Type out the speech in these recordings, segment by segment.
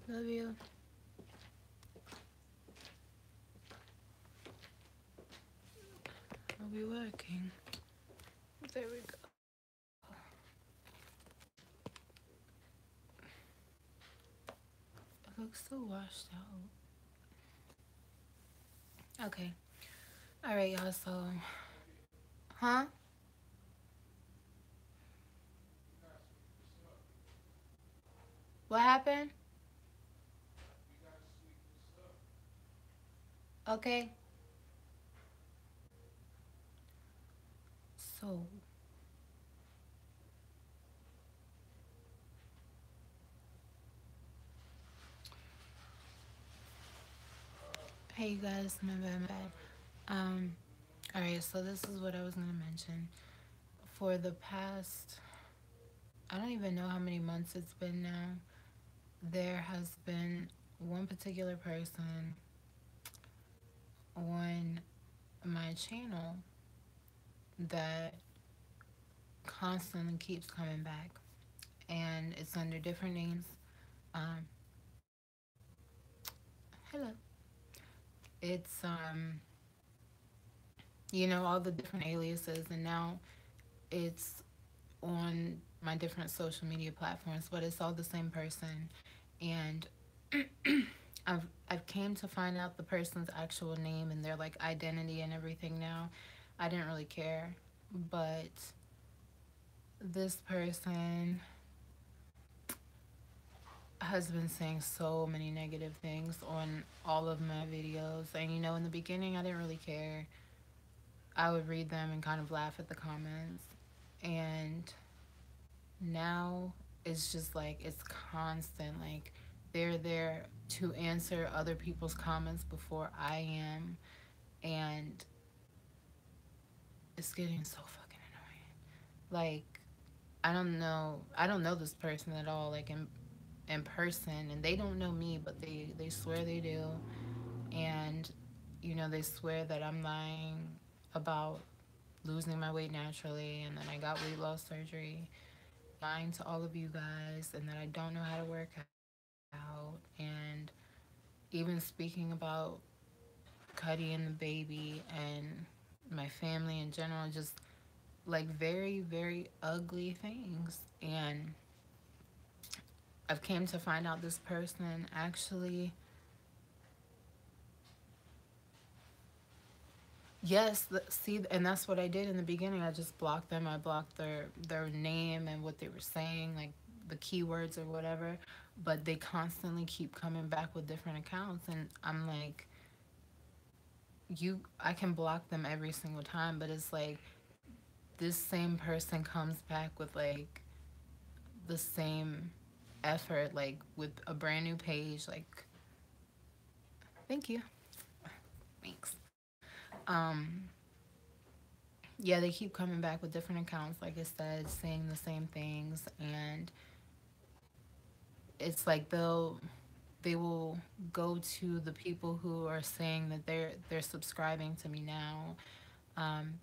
Love you. Are we working? There we go. It looks so washed out. Okay. All right, y'all. So, huh? What happened? Okay. So, hey, you guys. My bad. My bad. Um. All right. So this is what I was gonna mention. For the past, I don't even know how many months it's been now. There has been one particular person on my channel that constantly keeps coming back, and it's under different names. Um, hello. It's all the different aliases, and now it's on my different social media platforms, but it's all the same person. And I've came to find out the person's actual name and their like identity and everything now. I didn't really care, but this person has been saying so many negative things on all of my videos. And in the beginning, I didn't really care. I would read them and kind of laugh at the comments. And now it's just like it's constant. Like they're there to answer other people's comments before I am. And it's getting so fucking annoying. Like I don't know this person at all, like in person, and they don't know me, but they swear they do. And they swear that I'm lying about losing my weight naturally and then I got weight loss surgery, lying to all of you guys, and that I don't know how to work out, and even speaking about Cuddy and the baby and my family in general, just like very, very ugly things. And I've came to find out this person actually, yes, see, and that's what I did in the beginning. I just blocked them. I blocked their name and what they were saying, like the keywords or whatever. But they constantly keep coming back with different accounts, and I'm like, I can block them every single time, but it's like this same person comes back with like the same effort, like with a brand new page. Like, thank you, thanks. Yeah, they keep coming back with different accounts, like I said, saying the same things, and it's like they will go to the people who are saying that they're subscribing to me now, um,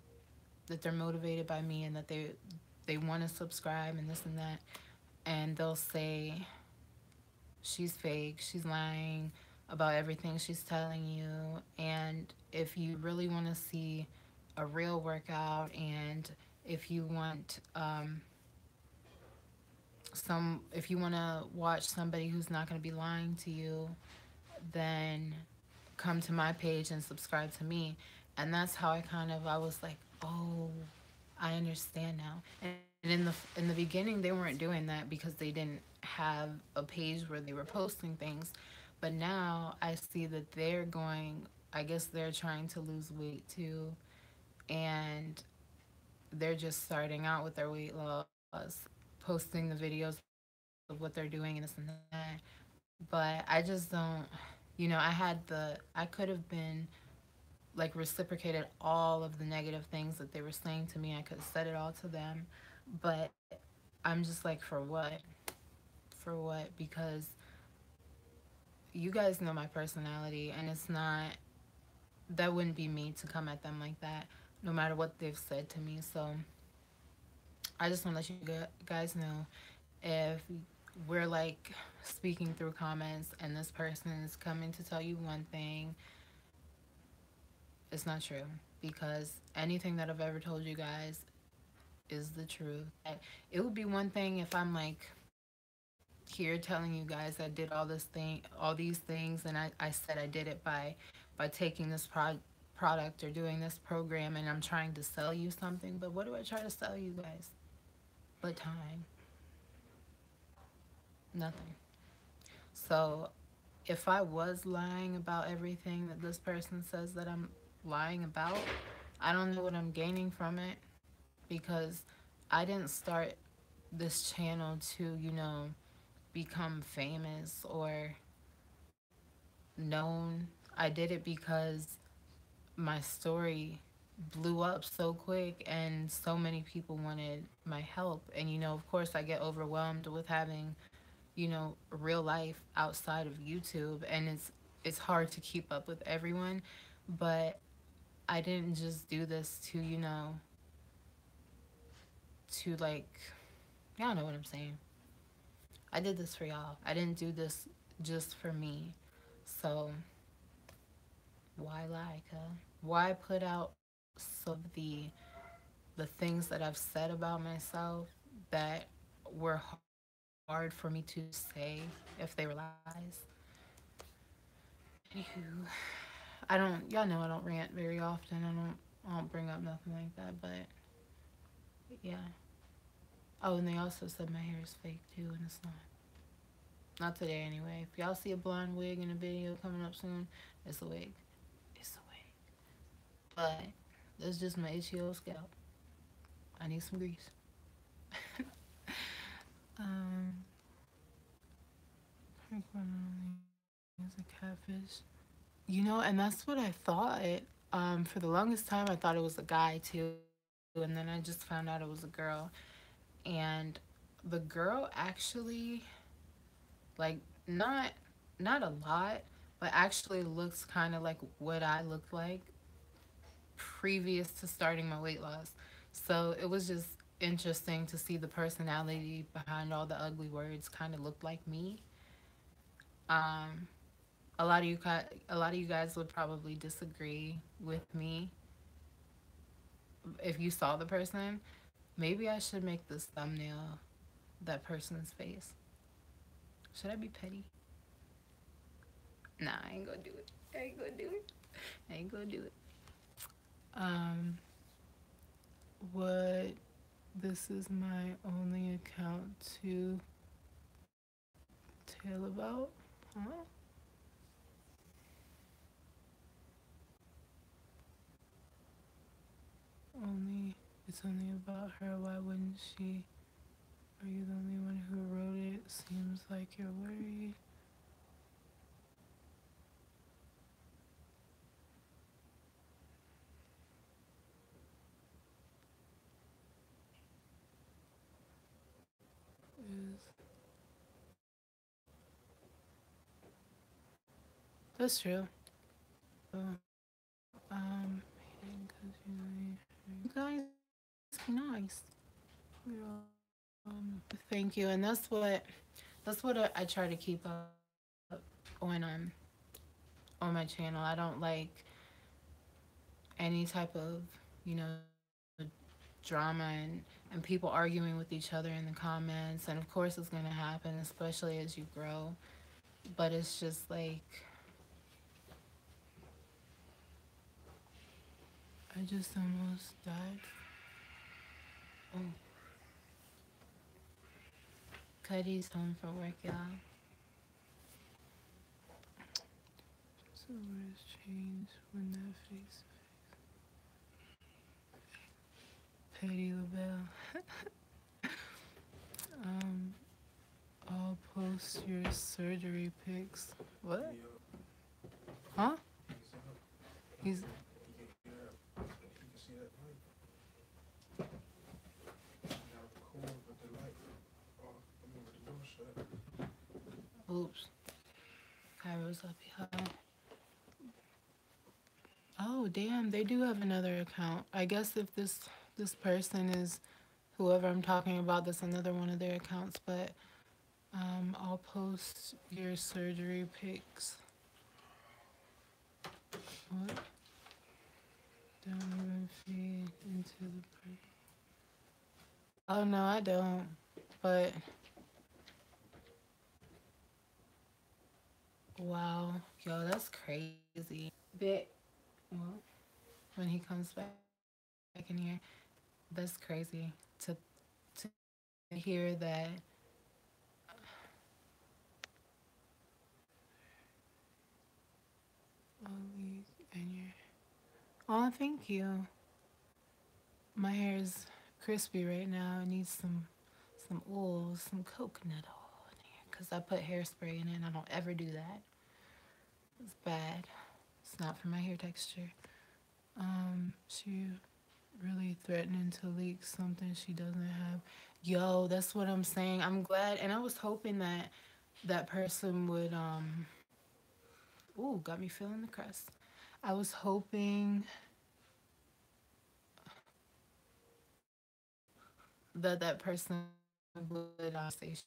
that they're motivated by me, and that they want to subscribe and this and that, and they'll say she's fake, she's lying about everything she's telling you. And if you really want to see a real workout, and if you want if you want to watch somebody who's not going to be lying to you, then come to my page and subscribe to me. And that's how I was like, oh, I understand now. And in the beginning, they weren't doing that because they didn't have a page where they were posting things. But now I see that they're going, I guess they're trying to lose weight too, and they're just starting out with their weight loss, posting the videos of what they're doing and this and that. But I just don't, I could have been like reciprocated all of the negative things that they were saying to me. I could have said it all to them, but I'm just like, for what? For what? Because you guys know my personality, and it's not, that wouldn't be me to come at them like that, no matter what they've said to me. So I just want to let you guys know, if we're like speaking through comments, and this person is coming to tell you one thing. It's not true, because anything that I've ever told you guys is the truth. It would be one thing if I'm like here telling you guys I did all these things, and I said I did it by taking this product or doing this program, and I'm trying to sell you something. But what do I try to sell you guys? But time, nothing. So if I was lying about everything that this person says that I'm lying about, I don't know what I'm gaining from it, because I didn't start this channel to, become famous or known. I did it because my story blew up so quick and so many people wanted my help. And, of course, I get overwhelmed with having, real life outside of YouTube, and it's hard to keep up with everyone. But I didn't just do this to, to like, y'all know what I'm saying. I did this for y'all. I didn't do this just for me. So why lie, cuz? Why put out some of the things that I've said about myself that were hard for me to say if they were lies? Anywho, I don't, y'all know I don't rant very often. I don't bring up nothing like that, but yeah. Oh, and they also said my hair is fake too, and it's not. Not today anyway. If y'all see a blonde wig in a video coming up soon, it's a wig. It's a wig. But that's just my itchy old scalp. I need some grease. um, is a catfish. And that's what I thought. For the longest time, I thought it was a guy too, and then I just found out it was a girl. And the girl actually, like, not a lot, but actually looks kind of like what I looked like previous to starting my weight loss. So it was just interesting to see the personality behind all the ugly words kind of look like me. Um, a lot of you guys would probably disagree with me if you saw the person. Maybe I should make this thumbnail that person's face. Should I be petty? Nah, I ain't gonna do it. I ain't gonna do it. I ain't gonna do it. Um, what? This is my only account to tell about? Huh? Only, it's only about her. Why wouldn't she? Are you the only one who wrote it? Seems like you're worried. Is that's true. Because you guys be nice. Thank you, and that's what I try to keep up on my channel. I don't like any type of you know drama and people arguing with each other in the comments, and of course it's gonna happen, especially as you grow. But it's just like I just almost died. Oh, Cuddy's home from work, y'all. So words change when that face. Petty LaBelle. um, I'll post your surgery pics. What? Huh? He's. Oops. Kairos up here. Oh damn, they do have another account. I guess if this person is whoever I'm talking about, that's another one of their accounts. But I'll post your surgery pics. What? Don't even feed into the. Oh no, I don't. But wow, yo, that's crazy. Bit. Well, when he comes back in here, that's crazy to hear that. And your. Oh, thank you. My hair is crispy right now. It needs some oil, some coconut oil in here, cause I put hairspray in it. And I don't ever do that. It's bad. It's not for my hair texture. She really threatening to leak something she doesn't have. Yo, that's what I'm saying. I'm glad, and I was hoping that that person would. Ooh, got me feeling the crust. I was hoping that that person would conversation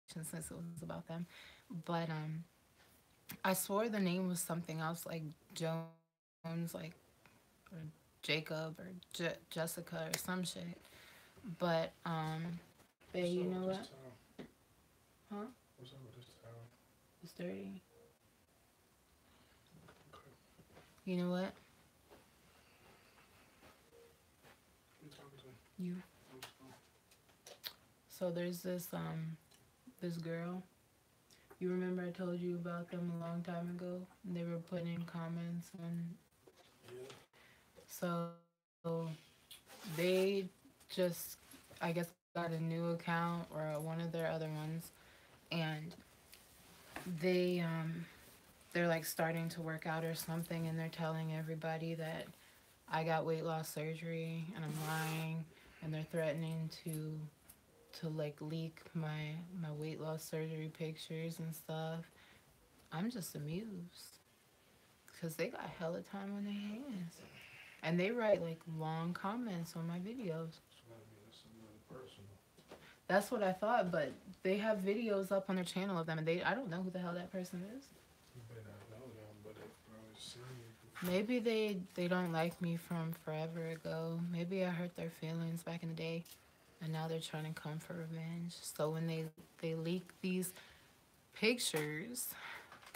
since it was about them, but I swore the name was something else like Jones, like or Jacob or Jessica or some shit. But babe, you know what? Huh? What's up with this town? It's dirty. You know what? You talking to? You. So there's this girl. You remember I told you about them a long time ago? They were putting in comments on. Yeah. So they just, I guess, got a new account or one of their other ones, and they're like starting to work out or something, and they're telling everybody that I got weight loss surgery and I'm lying, and they're threatening to like leak my weight loss surgery pictures and stuff. I'm just amused because they got hella time on their hands, and they write like long comments on my videos. So that means it's somebody personal. That's what I thought, but they have videos up on their channel of them, and they I don't know who the hell that person is. You may not know them, but they've probably seen you before. Maybe they don't like me from forever ago. Maybe I hurt their feelings back in the day, and now they're trying to come for revenge. So when they leak pictures,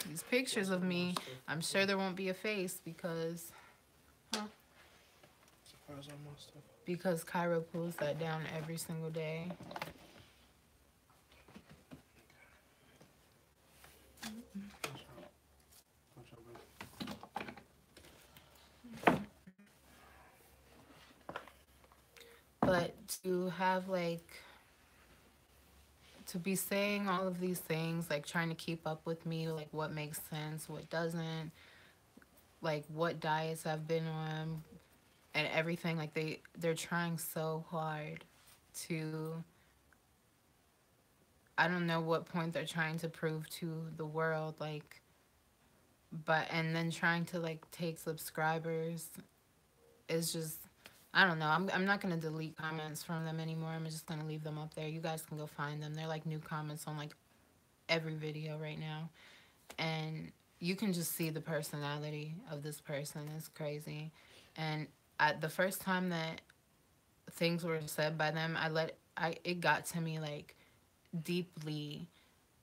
these pictures Surprise of on my me, stuff I'm before. sure there won't be a face huh? Surprise on my stuff. Because Cairo pulls that down every single day. Watch out. Watch out, baby. But to have like to be saying all of these things, like trying to keep up with me, like what makes sense, what doesn't, like what diets I've been on, and everything. Like they're trying so hard to. I don't know what point they're trying to prove to the world, like, but and then trying to like take subscribers is just. I don't know. I'm not gonna delete comments from them anymore. I'm just gonna leave them up there. You guys can go find them. They're like new comments on like every video right now, and you can just see the personality of this person. It's crazy. And the first time that things were said by them, I it got to me like deeply,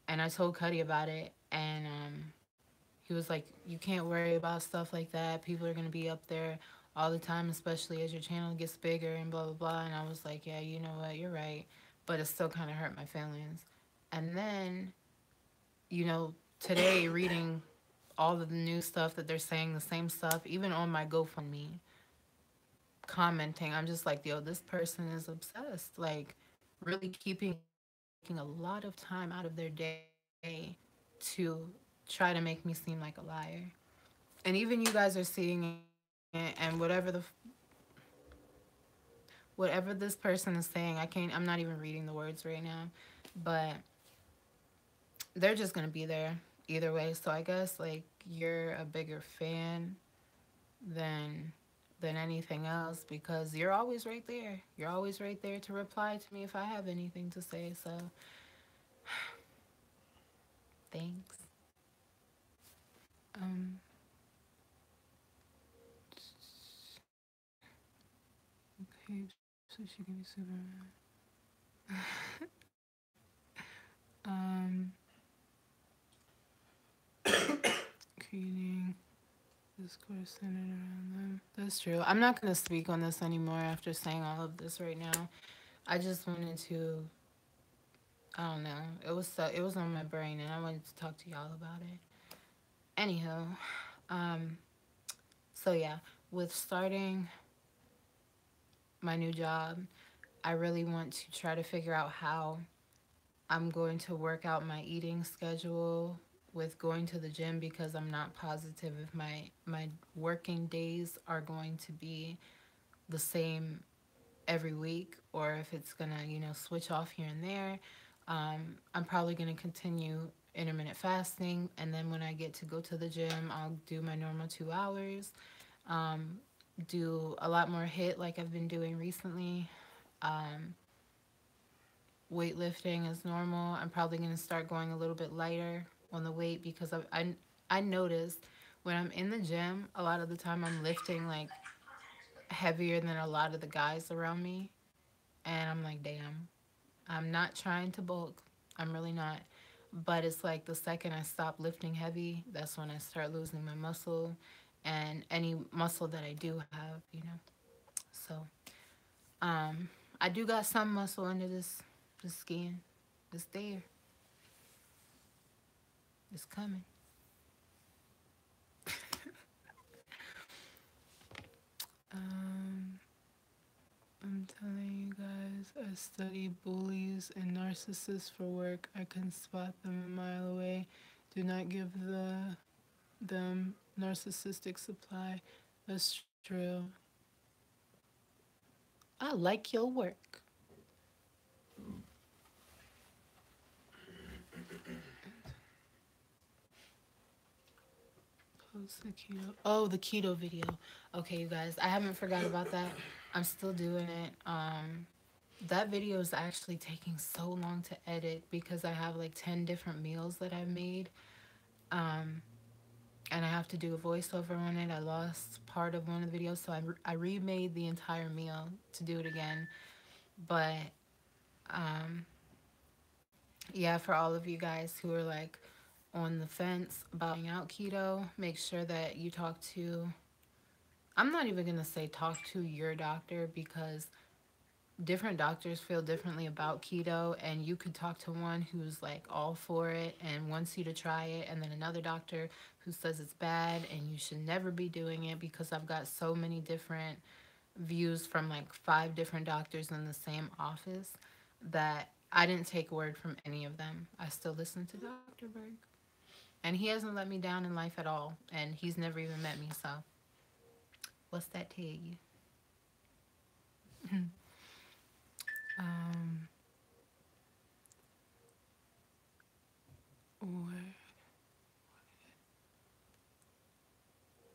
and I told Cuddy about it, and he was like, "You can't worry about stuff like that. People are gonna be up there all the time, especially as your channel gets bigger and blah blah blah." And I was like, "Yeah, you know what? You're right," but it still kind of hurt my feelings. And then, today reading all of the new stuff that they're saying, the same stuff, even on my GoFundMe, commenting, I'm just like, yo, this person is obsessed. Like, really keeping a lot of time out of their day to try to make me seem like a liar. And even you guys are seeing it, and whatever this person is saying, I'm not even reading the words right now, but they're just gonna be there either way. So I guess like you're a bigger fan than anything else because you're always right there. You're always right there to reply to me if I have anything to say. So so she can be Superman. Um, creating discourse centered around them. That's true. I'm not gonna speak on this anymore after saying all of this right now. I just wanted to. I don't know. It was on my brain, and I wanted to talk to y'all about it. Anywho, um, so yeah, with starting my new job, I really want to try to figure out how I'm going to work out my eating schedule with going to the gym because I'm not positive if my working days are going to be the same every week or if it's gonna switch off here and there. I'm probably gonna continue intermittent fasting, and then when I get to go to the gym, I'll do my normal 2 hours. Um, do a lot more hit like I've been doing recently. Um, Weightlifting is normal. I'm probably going to start going a little bit lighter on the weight because I noticed when I'm in the gym, a lot of the time I'm lifting like heavier than a lot of the guys around me. And I'm like, damn, I'm not trying to bulk. I'm really not. But it's like the second I stop lifting heavy, that's when I start losing my muscle and any muscle that I do have. So, um, I do got some muscle under this skin. It's there. It's coming. Um, I'm telling you guys, I study bullies and narcissists for work. I can spot them a mile away. Do not give them narcissistic supply. That's true. I like your work. Post the keto. Oh, the keto video. Okay, you guys, I haven't forgot about that. I'm still doing it. That video is actually taking so long to edit because I have like 10 different meals that I've made. Um, and I have to do a voiceover on it. I lost part of one of the videos, so I remade the entire meal to do it again. But um, yeah, for all of you guys who are like on the fence about trying out keto, make sure that you talk to, I'm not even going to say talk to your doctor because different doctors feel differently about keto, and you could talk to one who's like all for it and wants you to try it, and then another doctor who says it's bad and you should never be doing it, because I've got so many different views from like 5 different doctors in the same office that I didn't take word from any of them. I still listen to Dr. Berg, and he hasn't let me down in life at all, and he's never even met me, so what's that tell you? um where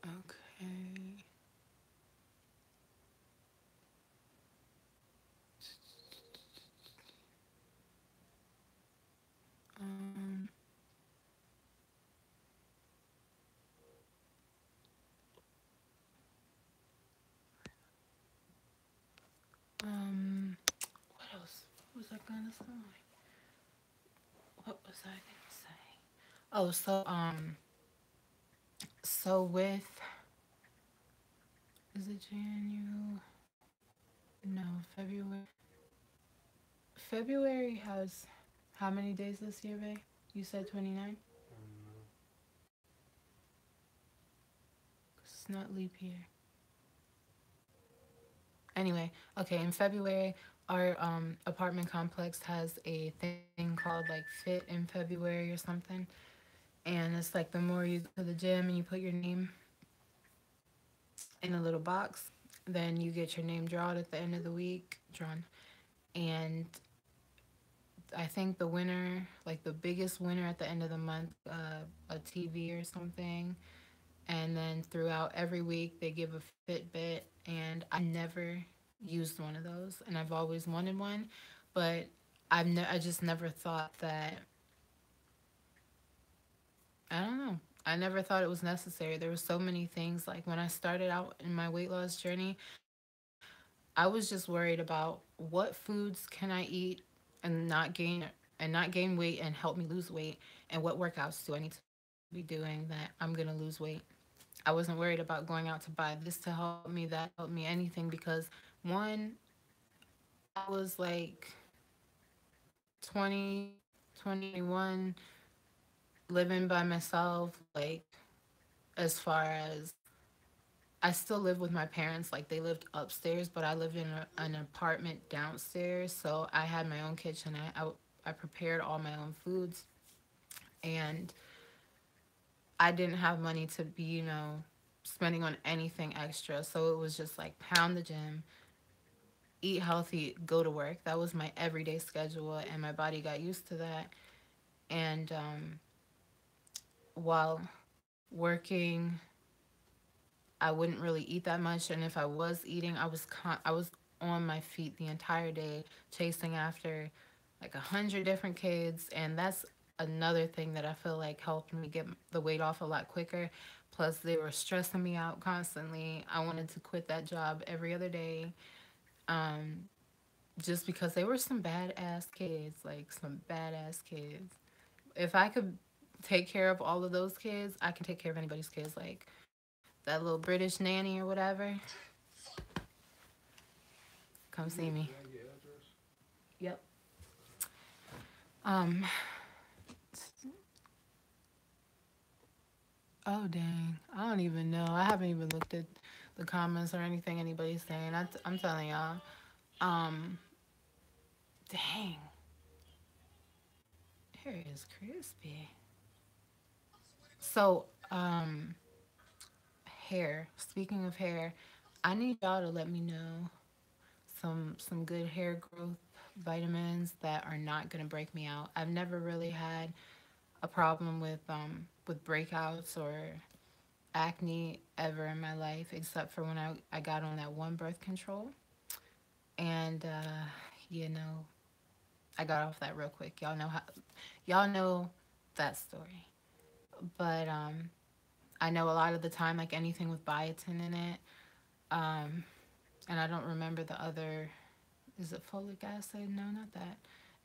Okay. Um, um, what else? What was I gonna say? What was I gonna say? Oh, so with, is it January? No, February. February has how many days this year, babe? You said 29? It's not leap year. Anyway, okay, in February, our apartment complex has a thing called like Fit in February or something. And it's like the more you go to the gym and you put your name in a little box, then you get your name drawn at the end of the week, drawn. And I think the winner, like the biggest winner at the end of the month, a TV or something. And then throughout every week, they give a Fitbit. And I've never used one of those, and I've always wanted one, but I just never thought that. I don't know. I never thought it was necessary. There were so many things like when I started out in my weight loss journey, I was just worried about what foods can I eat and not gain weight and help me lose weight, and what workouts do I need to be doing that I'm going to lose weight. I wasn't worried about going out to buy this to help me, that to help me, anything, because one, I was like 20, 21, living by myself, like, as far as I still live with my parents. Like, they lived upstairs, but I lived in an apartment downstairs. So I had my own kitchen. I prepared all my own foods, and I didn't have money to be, spending on anything extra. So it was just like pound the gym, eat healthy, go to work. That was my everyday schedule, and my body got used to that. And while working, I wouldn't really eat that much, and if I was eating, I was on my feet the entire day, chasing after like 100 different kids, and that's another thing that I feel like helped me get the weight off a lot quicker. Plus, they were stressing me out constantly. I wanted to quit that job every other day, um, just because they were some badass kids, like some badass kids. If I could take care of all of those kids, I can take care of anybody's kids. Like that little British nanny or whatever, come see me. Can I get address? Yep. Um. Oh dang. I don't even know. I haven't even looked at the comments or anything anybody's saying. I'm telling y'all. Um. Dang. Here is crispy. So, hair. Speaking of hair, I need y'all to let me know some good hair growth vitamins that are not gonna break me out. I've never really had a problem with breakouts or acne ever in my life, except for when I got on that one birth control. And you know, I got off that real quick. Y'all know that story. But I know a lot of the time, like anything with biotin in it, um, and I don't remember the other. Is it folic acid? No, not that.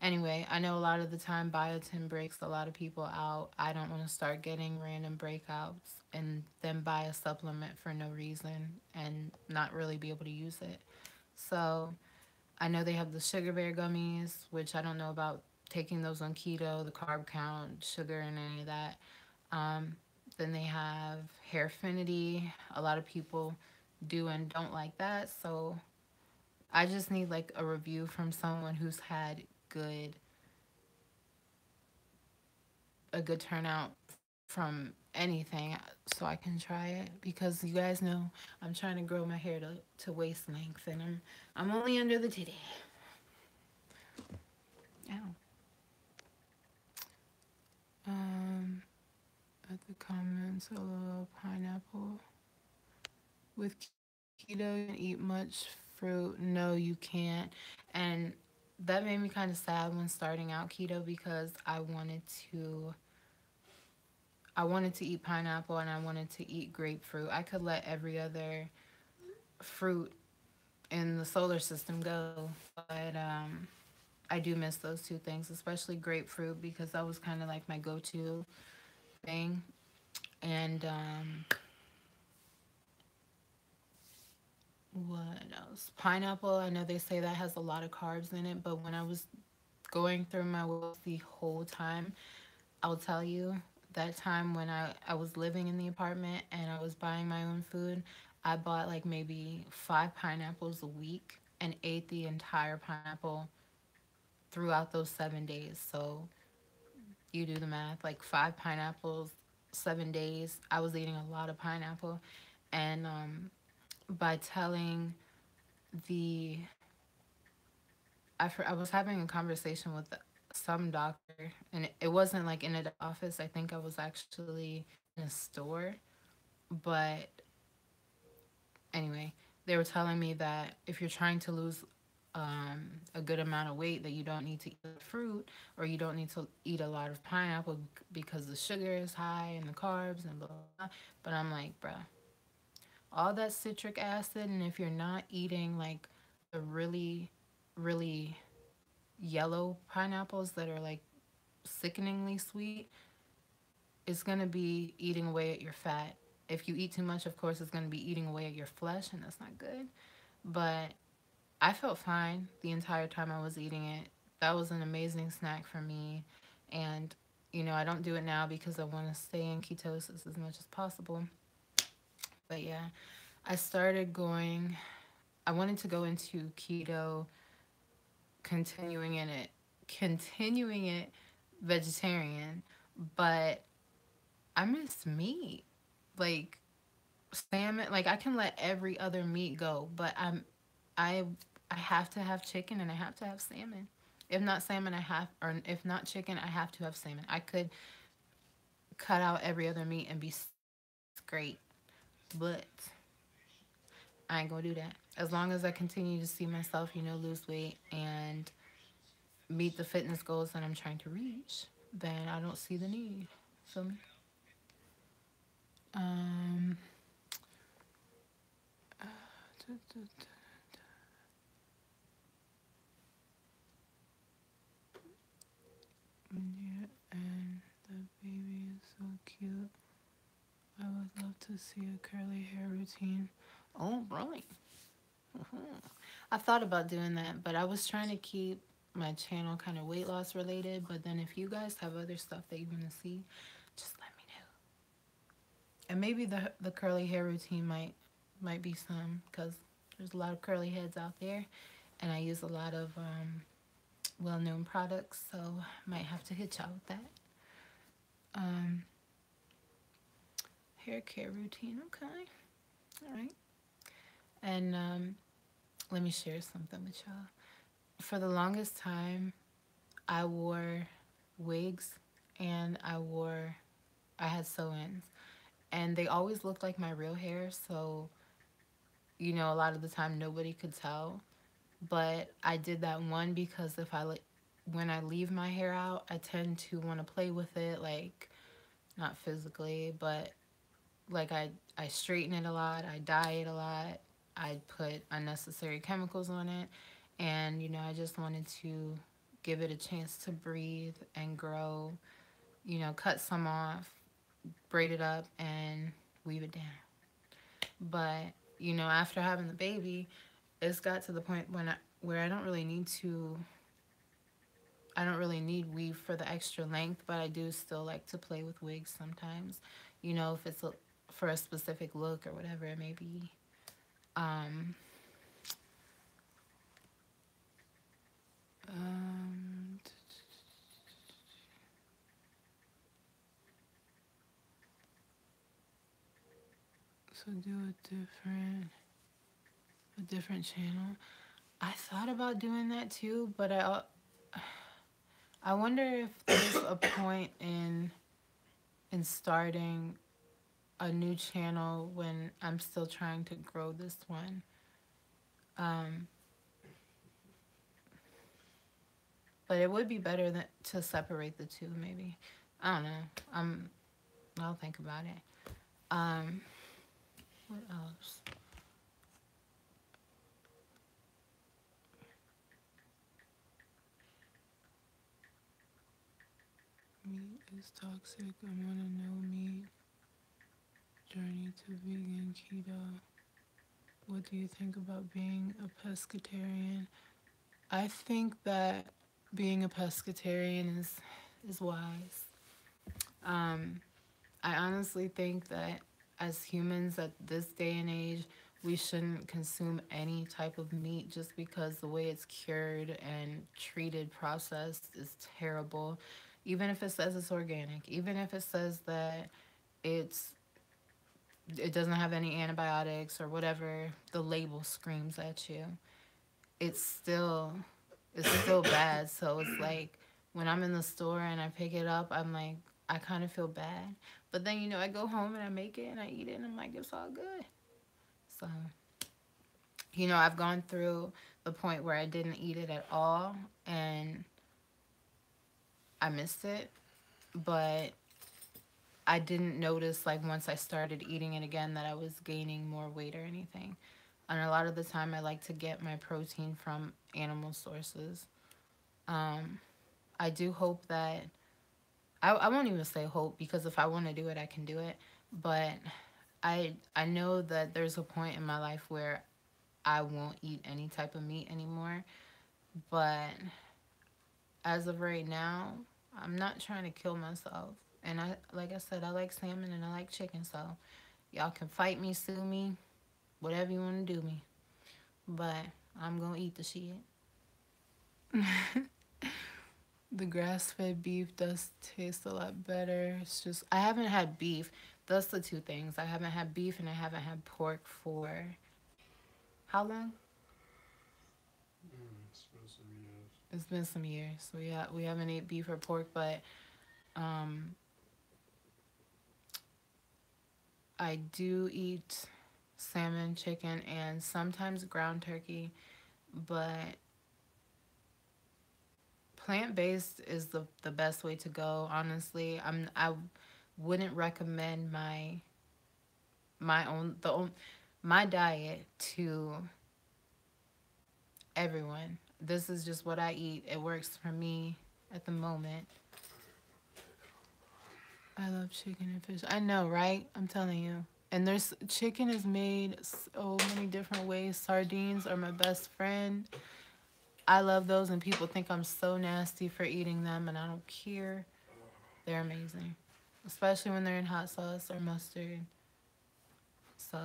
Anyway, I know a lot of the time biotin breaks a lot of people out. I don't want to start getting random breakouts and then buy a supplement for no reason and not really be able to use it. So I know they have the sugar bear gummies, which I don't know about taking those on keto, the carb count, sugar, and any of that. Um, then they have Hairfinity. A lot of people do and don't like that. So I just need like a review from someone who's had good a good turnout from anything so I can try it, because you guys know I'm trying to grow my hair to waist length, and I'm only under the titty. Ow. Um at the comments, a little pineapple. With keto you can eat much fruit. No, you can't. And that made me kind of sad when starting out keto, because I wanted to eat pineapple and I wanted to eat grapefruit. I could let every other fruit in the solar system go, but I do miss those two things, especially grapefruit, because that was kind of like my go-to thing. And what else? Pineapple. I know they say that has a lot of carbs in it, but when I was going through my weight the whole time, I'll tell you, that time when I was living in the apartment and I was buying my own food, I bought like maybe 5 pineapples a week and ate the entire pineapple throughout those 7 days. So you do the math, like 5 pineapples, 7 days. I was eating a lot of pineapple. And by telling the, I was having a conversation with some doctor, and it wasn't like in an office. I think I was actually in a store. But anyway, they were telling me that if you're trying to lose a good amount of weight, that you don't need to eat fruit, or you don't need to eat a lot of pineapple because the sugar is high and the carbs and blah, blah, blah. But I'm like, bruh, all that citric acid, and if you're not eating like the really, really yellow pineapples that are like sickeningly sweet, it's gonna be eating away at your fat. If you eat too much, of course, it's gonna be eating away at your flesh, and that's not good. But I felt fine the entire time I was eating it. That was an amazing snack for me. And, I don't do it now because I want to stay in ketosis as much as possible. But yeah, I started going, I wanted to go into keto, continuing in it, continuing it vegetarian, but I miss meat. Like salmon, like I can let every other meat go, but I I have to have chicken and I have to have salmon. If not salmon, or if not chicken, I have to have salmon. I could cut out every other meat and be great, but I ain't gonna do that. As long as I continue to see myself, lose weight and meet the fitness goals that I'm trying to reach, then I don't see the need. Feel me? Um, yeah, and the baby is so cute. I would love to see a curly hair routine. Oh, really? I thought about doing that, but I was trying to keep my channel kind of weight loss related. But then if you guys have other stuff that you want to see, just let me know. And maybe the curly hair routine might be some, because there's a lot of curly heads out there, and I use a lot of well-known products, so might have to hit y'all with that. Um, Hair care routine, okay, all right. And let me share something with y'all. For the longest time, I wore wigs and I had sew-ins, and they always looked like my real hair, so a lot of the time nobody could tell. But I did that one because when I leave my hair out, I tend to want to play with it, like not physically, but like I straighten it a lot, I dye it a lot, I put unnecessary chemicals on it, and I just wanted to give it a chance to breathe and grow. Cut some off, braid it up, and weave it down. But after having the baby, it's got to the point where I don't really need weave for the extra length, but I do still like to play with wigs sometimes. If it's for a specific look or whatever it may be. Um, um, so do a different channel. I thought about doing that too, but I wonder if there's a point in starting a new channel when I'm still trying to grow this one. Um, but it would be better to separate the two, maybe. I don't know. I'll think about it. Um, what else? Meat is toxic. I want to know meat journey to vegan keto. What do you think about being a pescatarian? I think that being a pescatarian is wise. Um, I honestly think that as humans at this day and age, we shouldn't consume any type of meat just because the way it's cured and treated, processed is terrible. Even if it says it's organic, even if it says that it's it doesn't have any antibiotics or whatever the label screams at you, it's still it's still bad. So it's like when I'm in the store and I pick it up, I'm like, I kind of feel bad. But then I go home and I make it and I eat it and I'm like, it's all good. So I've gone through the point where I didn't eat it at all and I missed it, but I didn't notice like once I started eating it again that I was gaining more weight or anything. And a lot of the time, I like to get my protein from animal sources. Um, I do hope that I won't even say hope because if I want to do it, I can do it. But I know that there's a point in my life where I won't eat any type of meat anymore. But as of right now, I'm not trying to kill myself. And I, like I said, I like salmon and I like chicken. So y'all can fight me, sue me, whatever you want to do me. But I'm gonna eat the shit. The grass fed beef does taste a lot better. It's just I haven't had beef. That's the two things. I haven't had beef and I haven't had pork for how long? It's been some years. It's been some years. We haven't ate beef or pork, but um I do eat salmon, chicken, and sometimes ground turkey, but plant based is the best way to go. Honestly, I wouldn't recommend my own the own my diet to everyone. This is just what I eat. It works for me at the moment. I love chicken and fish. I know, right? I'm telling you. And there's chicken is made so many different ways. Sardines are my best friend. I love those, and people think I'm so nasty for eating them, and I don't care. They're amazing, especially when they're in hot sauce or mustard. So,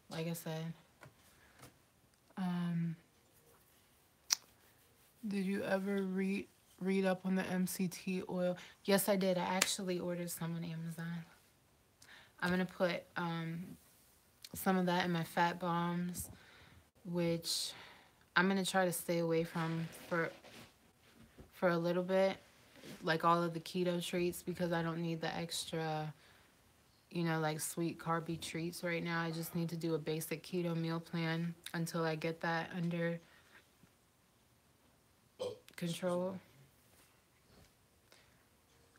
like I said, um, did you ever read up on the MCT oil? Yes, I did. I actually ordered some on Amazon. I'm gonna put some of that in my fat bombs, which I'm gonna try to stay away from for a little bit, like all of the keto treats because I don't need the extra, like sweet carby treats right now. I just need to do a basic keto meal plan until I get that under Excuse control. me.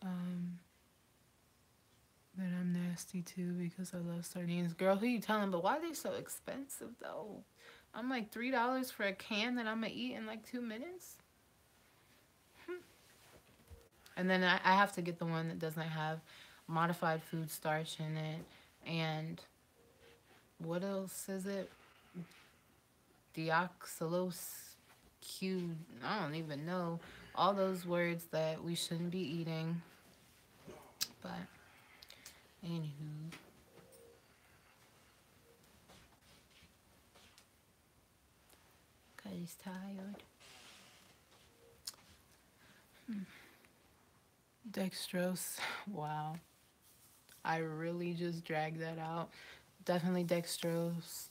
Um, but I'm nasty too because I love sardines. Girl, who you telling? But why are they so expensive though? I'm like $3 for a can that I'm gonna eat in like 2 minutes. And then I have to get the one that doesn't have modified food starch in it. And what else is it? Deoxylose Q. I don't even know. All those words that we shouldn't be eating. But, anywho, because he's tired. Dextrose. Wow. I really just dragged that out. Definitely dextrose.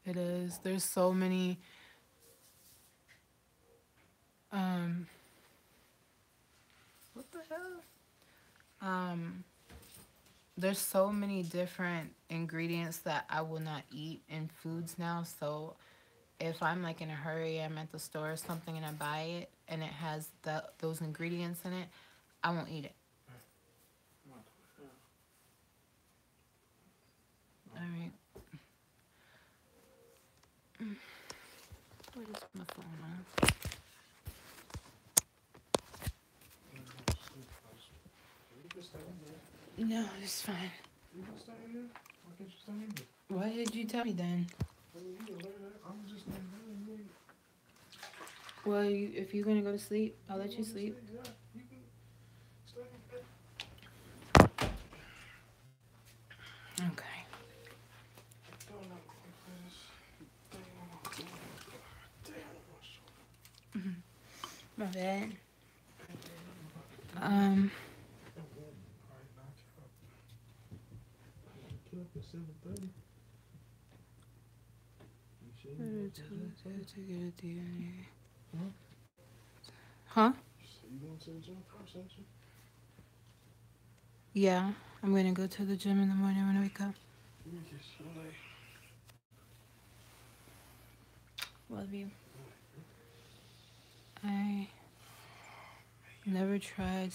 It is. There's so many. Um, what the hell? Um, there's so many different ingredients that I will not eat in foods now. So if I'm like in a hurry, I'm at the store or something and I buy it and it has those ingredients in it, I won't eat it. What the hell? All right. What is my phone on? You can stay in there. No, it's fine. You can stay in there. Why can't you stay in there? Why did you tell me then? I mean, you can lay there. I'm just laying down. Well, if you're gonna go to sleep, I'll let you sleep. Yeah, you can stay in there. Okay. Don't know like this. My bad. Alright, knock it up. Get up at 7:30. You sure you going to the gym first? Huh? So you going to the gym first, ain't you? Yeah, I'm gonna go to the gym in the morning when I wake up. Let me get you late. Love you. I Never tried.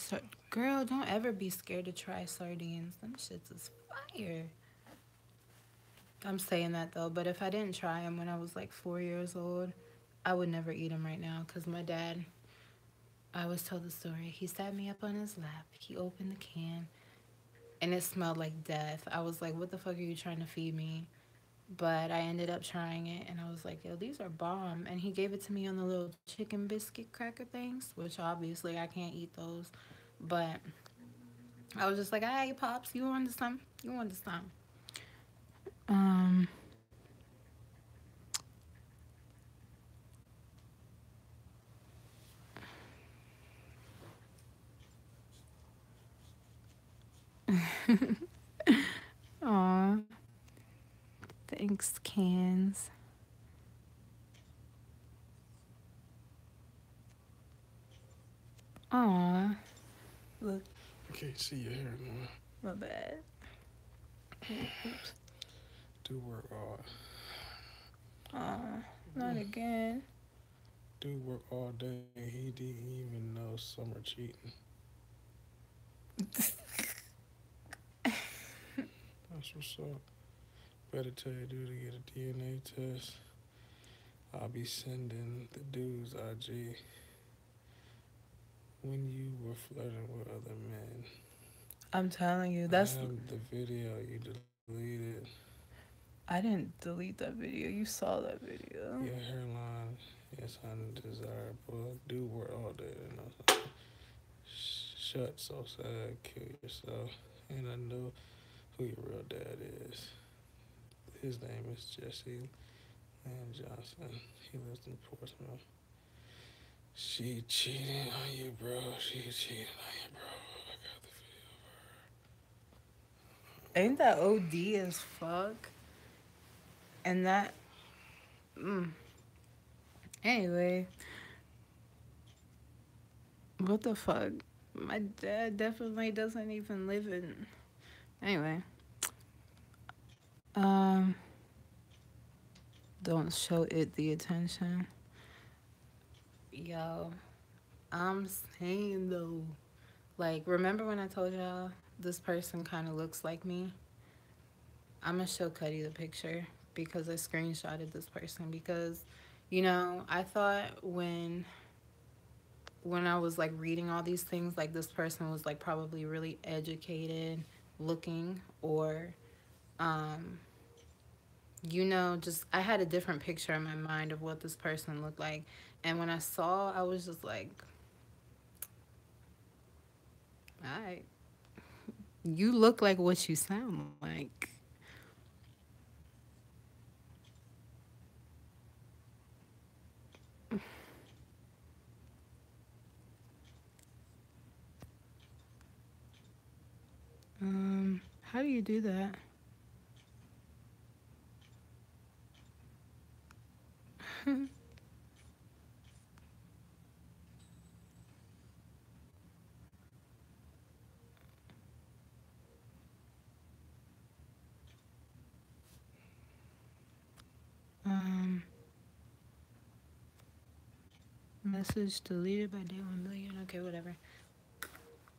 Girl, don't ever be scared to try sardines. Them shits is fire. I'm saying that though, but if I didn't try them when I was like 4 years old, I would never eat them right now because my dad, I always tell the story. He sat me up on his lap. He opened the can and it smelled like death. I was like, what the fuck are you trying to feed me? But I ended up trying it and I was like, yo, these are bomb. And he gave it to me on the little chicken biscuit cracker things, which obviously I can't eat those. But I was just like, hey, Pops, you want some? You want some? Um, aw, thanks, cans. Aw, look, I can't see your hair now. my bad. Oops. Do work all. Aw, not again. Do work all day. He didn't even know summer cheating. That's what's up. Better tell you do to get a DNA test. I'll be sending the dude's IG when you were flirting with other men. I'm telling you, I that's. have the video you deleted. I didn't delete that video. You saw that video. Your hairline is undesirable. Do work all day. You know. Shut so sad. Kill yourself. And I know who your real dad is. His name is Jesse Land Johnson. He lives in Portsmouth. She cheating on you, bro. She cheating on you, bro. I got the Ain't that OD as fuck? And that. Mm. Anyway, what the fuck? My dad definitely doesn't even live in. Anyway, um, don't show it the attention. Yo, I'm saying though, like, remember when I told y'all this person kind of looks like me? I'm gonna show Cuddy the picture because I screenshotted this person because, I thought when I was like reading all these things, like this person was like probably really educated looking or um just I had a different picture in my mind of what this person looked like. And when I saw, I was just like, all right, you look like what you sound like. How do you do that? Um, Message deleted by day 1 million. Okay, whatever.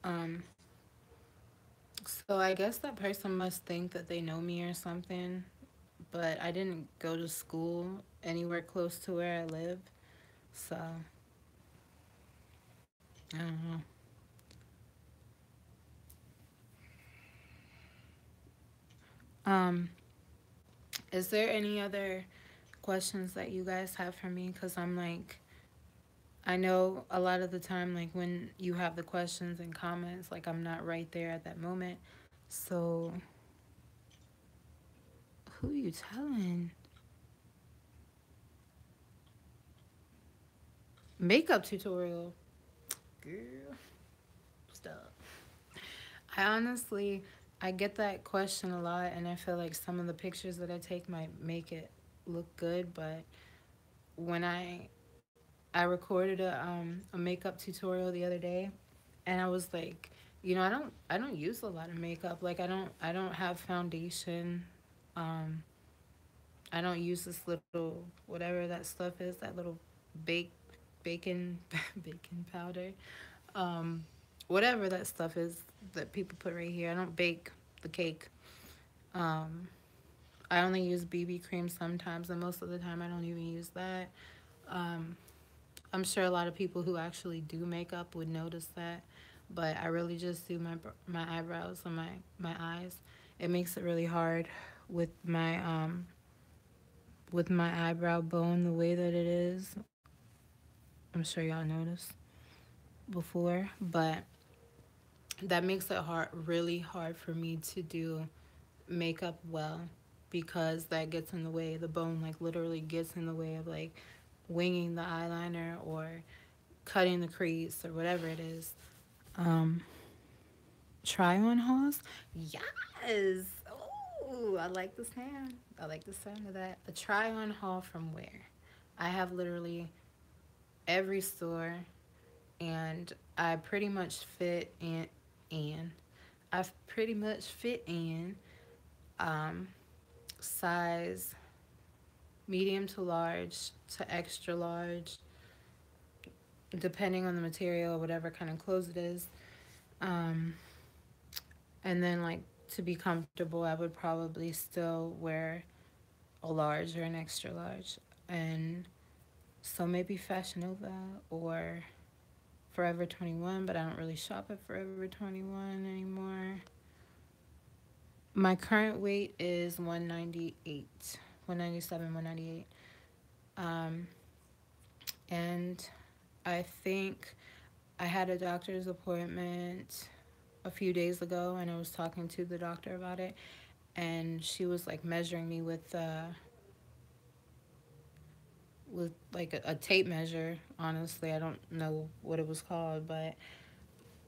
Um, so I guess that person must think that they know me or something, but I didn't go to school anywhere close to where I live, so I don't know. Um, is there any other questions that you guys have for me? Because I'm like, I know a lot of the time, like when you have the questions and comments, like I'm not right there at that moment. So, who you telling? Makeup tutorial. Girl, stop. I honestly, I get that question a lot, and I feel like some of the pictures that I take might make it look good. But when I recorded a makeup tutorial the other day, and I was like, I don't use a lot of makeup. Like I don't have foundation. Um, I don't use this little whatever that stuff is, that little bake bacon bacon powder. um, whatever that stuff is that people put right here. I don't bake the cake. Um, I only use BB cream sometimes, and most of the time I don't even use that. Um, I'm sure a lot of people who actually do makeup would notice that, but I really just do my eyebrows and my eyes. It makes it really hard with my eyebrow bone the way that it is. I'm sure y'all noticed before, but that makes it really hard for me to do makeup well because that gets in the way. The bone like literally gets in the way of like winging the eyeliner or cutting the crease or whatever it is. Um, Try on hauls, yes. Oh, I like the sound. I like the sound of that. A try on haul from where? I have literally every store, and I pretty much fit in. I've pretty much fit in um, size medium to large to extra large, depending on the material, whatever kind of clothes it is. Um, and then, like, to be comfortable, I would probably still wear a large or an extra large. And so maybe Fashion Nova or Forever 21, but I don't really shop at Forever 21 anymore. My current weight is 198, 197, 198. Um, and I think I had a doctor's appointment a few days ago, and I was talking to the doctor about it, and she was like measuring me with like a tape measure. Honestly, I don't know what it was called, but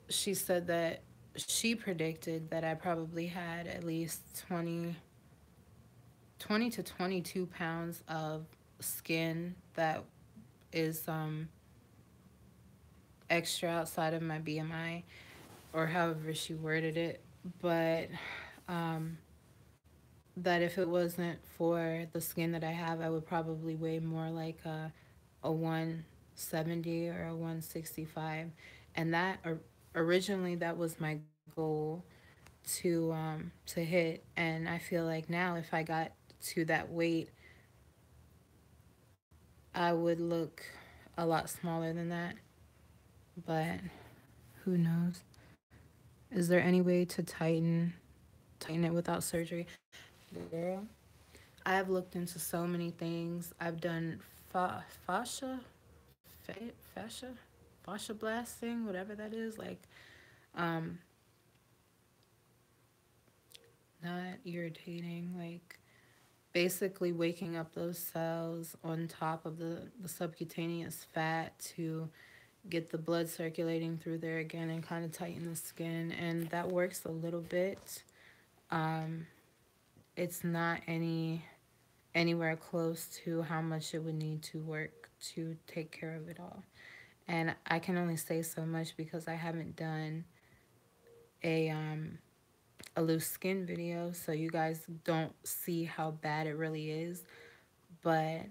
she said that she predicted that I probably had at least 20 to 22 pounds of skin that is extra outside of my BMI, or however she worded it. But um, that if it wasn't for the skin that I have, I would probably weigh more like a 170 or a 165. And that originally that was my goal to hit. And I feel like now if I got to that weight, I would look a lot smaller than that. But who knows? Is there any way to tighten it without surgery? Girl, I have looked into so many things. I've done fascia, fascia blasting, whatever that is. Like, um, not irritating. Like, basically waking up those cells on top of the subcutaneous fat to get the blood circulating through there again and kind of tighten the skin. And that works a little bit. Um, it's not anywhere close to how much it would need to work to take care of it all. And I can only say so much because I haven't done a um a loose skin video, so you guys don't see how bad it really is. But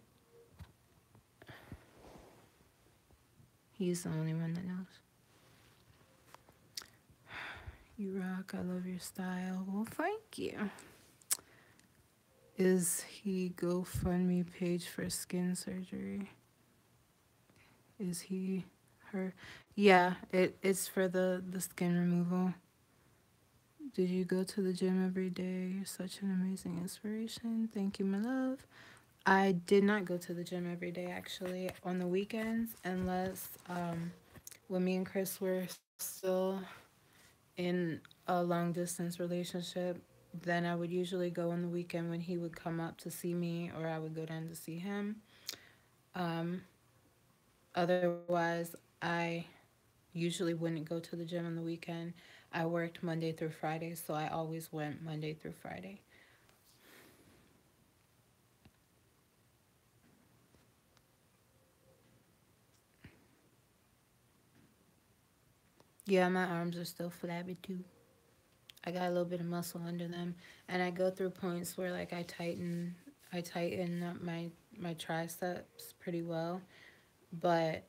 he's the only one that knows. You rock. I love your style. Well, thank you. Is he GoFundMe page for skin surgery? Is he her? Yeah, it's for the skin removal. Did you go to the gym every day? You're such an amazing inspiration. Thank you, my love. I did not go to the gym every day actually on the weekends, unless when me and Chris were still in a long distance relationship. Then I would usually go on the weekend when he would come up to see me, or I would go down to see him. Um, Otherwise, I usually wouldn't go to the gym on the weekend. I worked Monday through Friday, so I always went Monday through Friday. Yeah, my arms are still flabby too. I got a little bit of muscle under them, and I go through points where like I tighten up my triceps pretty well, but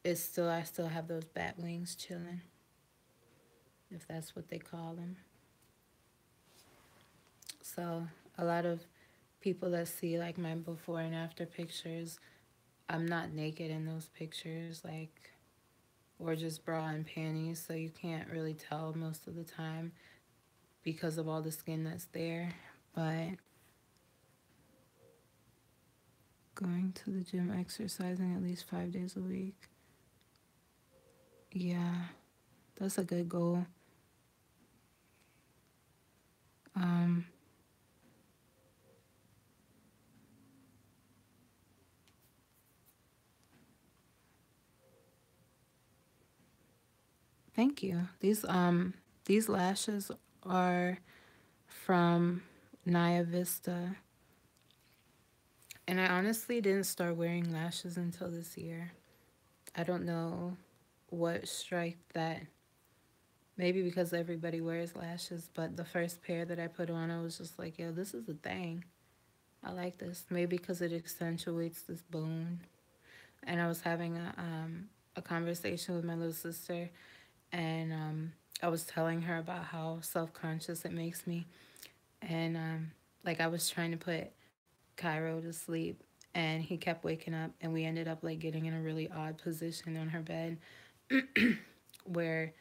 it's still I still have those bat wings chilling, if that's what they call them. So a lot of people that see like my before and after pictures, I'm not naked in those pictures, like, or just bra and panties, so you can't really tell most of the time because of all the skin that's there. But going to the gym, exercising at least 5 days a week. Yeah, that's a good goal. Um, Thank you. These lashes are from Naya Vista, and I honestly didn't start wearing lashes until this year. I don't know what strike that. Maybe because everybody wears lashes, but the first pair that I put on, I was just like, yo, this is a thing. I like this. Maybe because it accentuates this bone. And I was having a conversation with my little sister, and I was telling her about how self conscious it makes me. And like I was trying to put Cairo to sleep, and he kept waking up, and we ended up like getting in a really odd position on her bed where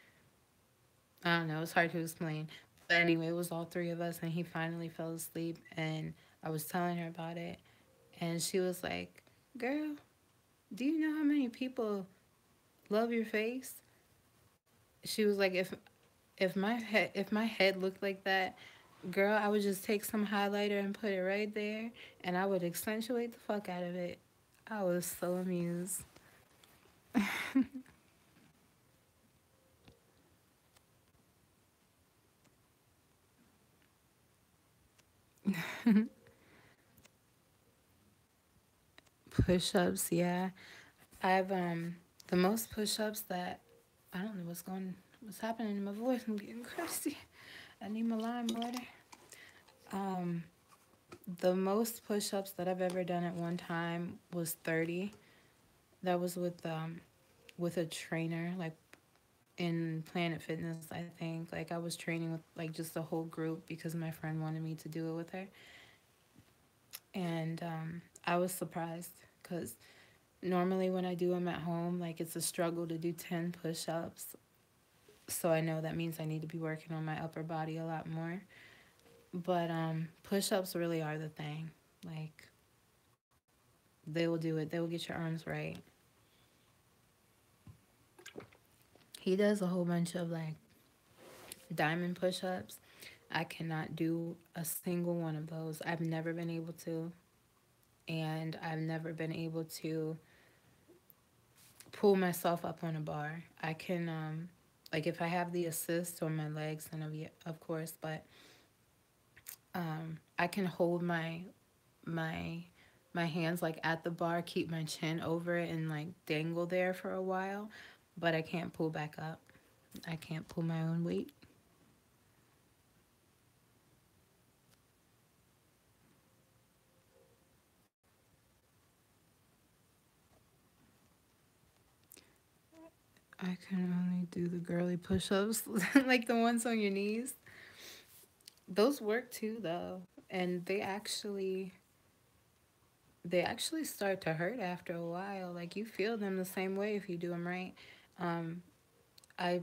I don't know, it's hard to explain. But anyway, it was all three of us, and he finally fell asleep, and I was telling her about it, and she was like, "Girl, do you know how many people love your face?" She was like, if my head looked like that, girl, I would just take some highlighter and put it right there, and I would accentuate the fuck out of it." I was so amused. Push ups, yeah. I've the most push ups that I don't know what's happening in my voice. I'm getting crusty. I need my lime water. The most push ups that I've ever done at one time was 30. That was with a trainer, like in Planet Fitness, I think. Like I was training with like just a whole group because my friend wanted me to do it with her. And I was surprised because normally when I do them at home, like it's a struggle to do 10 push ups. So I know that means I need to be working on my upper body a lot more. But push ups really are the thing. Like they will do it. They will get your arms right. He does a whole bunch of like diamond push ups. I cannot do a single one of those. I've never been able to. And I've never been able to pull myself up on a bar. I can, like, if I have the assist on my legs, then of course, but I can hold my my hands like at the bar, keep my chin over it, and like dangle there for a while, but I can't pull back up. I can't pull my own weight. I can only do the girly push-ups, like the ones on your knees. Those work too, though, and they actually start to hurt after a while. Like you feel them the same way if you do them right. Um, I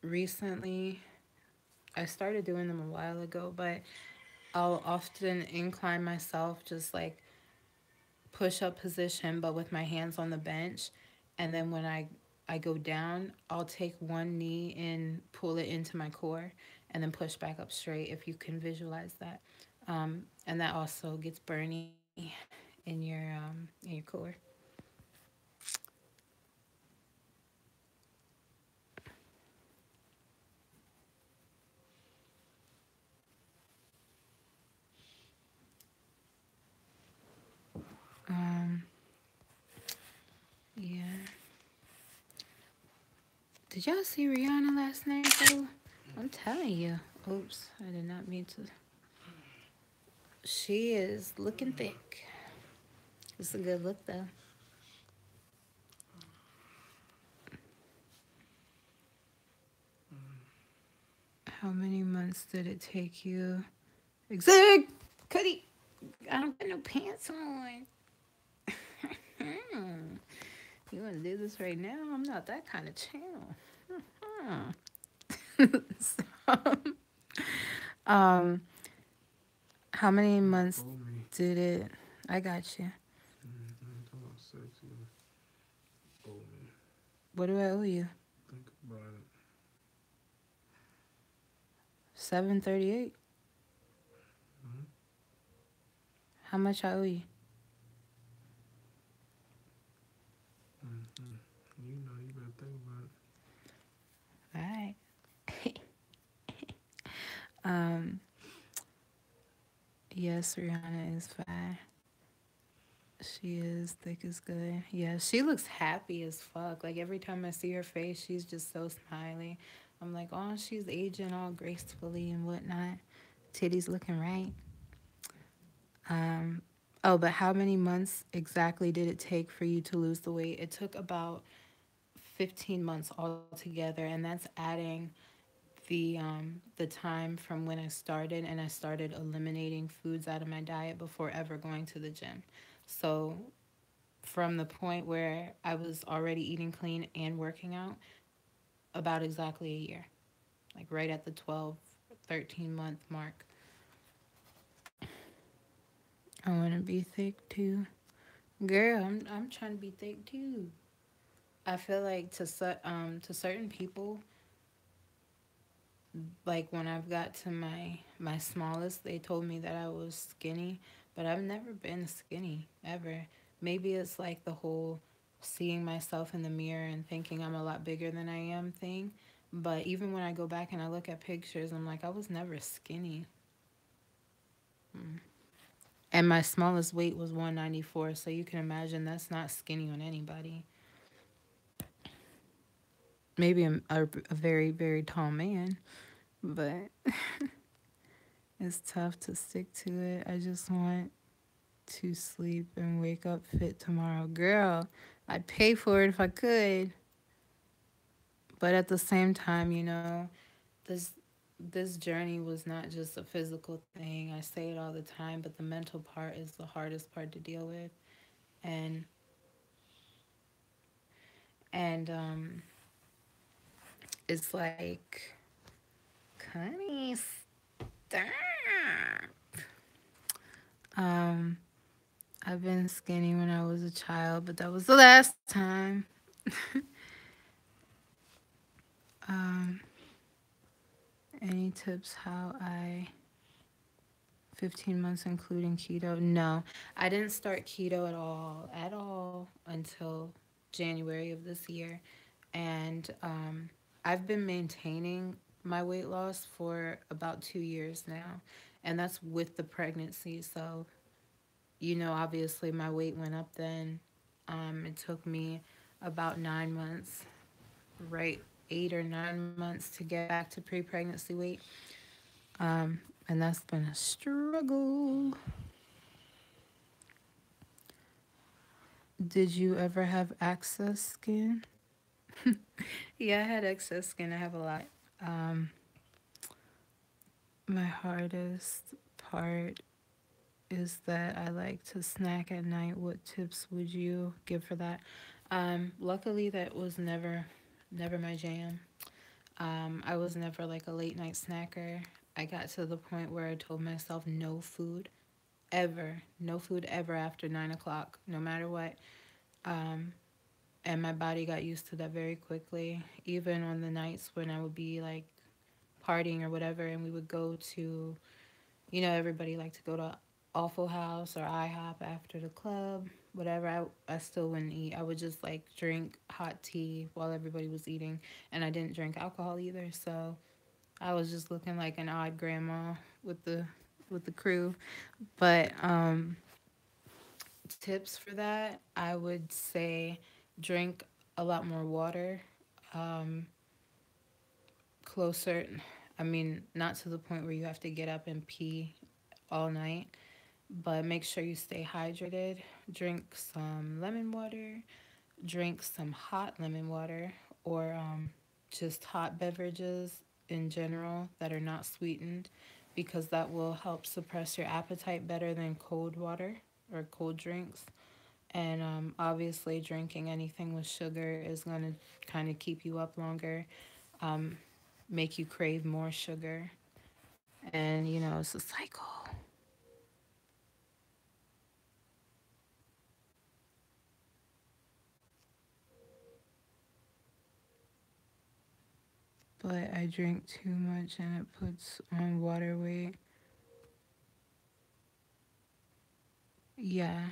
recently I started doing them a while ago, but I'll often incline myself just like push up position, but with my hands on the bench. And then when I go down, I'll take one knee and pull it into my core and then push back up straight if you can visualize that. And that also gets burny in your core. Um, yeah. Did y'all see Rihanna last night though? I'm telling you. Oops, I did not mean to. She is looking thick. It's a good look though. How many months did it take you? Exact. Cuddy, I don't got no pants on. Hmm. You want to do this right now? I'm not that kind of channel. So, um, how many months Oh me. did it? I got you. Talking about sex, you owe me. What do I owe you? Think about it. 738. Hmm. How much I owe you? Hmm. You know, you better think about it. All right. Um. Yes, Rihanna is fine. She is thick as good. Yeah, she looks happy as fuck. Like every time I see her face, she's just so smiley. I'm like, oh, she's aging all gracefully and whatnot. Titties looking right. Um, oh, but how many months exactly did it take for you to lose the weight? It took about 15 months altogether, and that's adding the time from when I started, and I started eliminating foods out of my diet before ever going to the gym. So from the point where I was already eating clean and working out, about exactly a year, like right at the 12, 13 month mark. I want to be thick too. Girl, I'm trying to be thick too. I feel like to certain people, like when I've got to my smallest, they told me that I was skinny, but I've never been skinny ever. Maybe it's like the whole seeing myself in the mirror and thinking I'm a lot bigger than I am thing. But even when I go back and I look at pictures, I'm like I was never skinny. Mm. And my smallest weight was 194, so you can imagine that's not skinny on anybody. Maybe a very, very tall man, but it's tough to stick to it. I just want to sleep and wake up fit tomorrow. Girl, I'd pay for it if I could. But at the same time, this this journey was not just a physical thing. I say it all the time, but the mental part is the hardest part to deal with. And and it's like, Connie, stop. Um, I've been skinny when I was a child, but that was the last time. Um, any tips how I 15 months including keto? No, I didn't start keto at all until January of this year. And I've been maintaining my weight loss for about 2 years now. And that's with the pregnancy. So, obviously my weight went up then. It took me about 9 months, right? 8 or 9 months to get back to pre pregnancy weight. Um, and that's been a struggle. Did you ever have excess skin? Yeah, I had excess skin. I have a lot. Um, my hardest part is that I like to snack at night. What tips would you give for that? Luckily, that was never my jam. I was never like a late night snacker. I got to the point where I told myself no food ever, no food ever after 9 o'clock, no matter what. Um, and my body got used to that very quickly. Even on the nights when I would be like partying or whatever, and we would go to, everybody liked to go to Awful House or IHOP after the club, whatever. I still wouldn't eat. I would just like drink hot tea while everybody was eating, and I didn't drink alcohol either. So I was just looking like an odd grandma with the crew. But tips for that, I would say drink a lot more water. Um, closer, I mean, not to the point where you have to get up and pee all night, but make sure you stay hydrated. Drink some lemon water, drink some hot lemon water, or just hot beverages. in general that are not sweetened because that will help suppress your appetite better than cold water or cold drinks. And obviously, drinking anything with sugar is going to kind of keep you up longer, um, make you crave more sugar. And, you know, it's a cycle. But I drink too much and it puts on water weight. Yeah.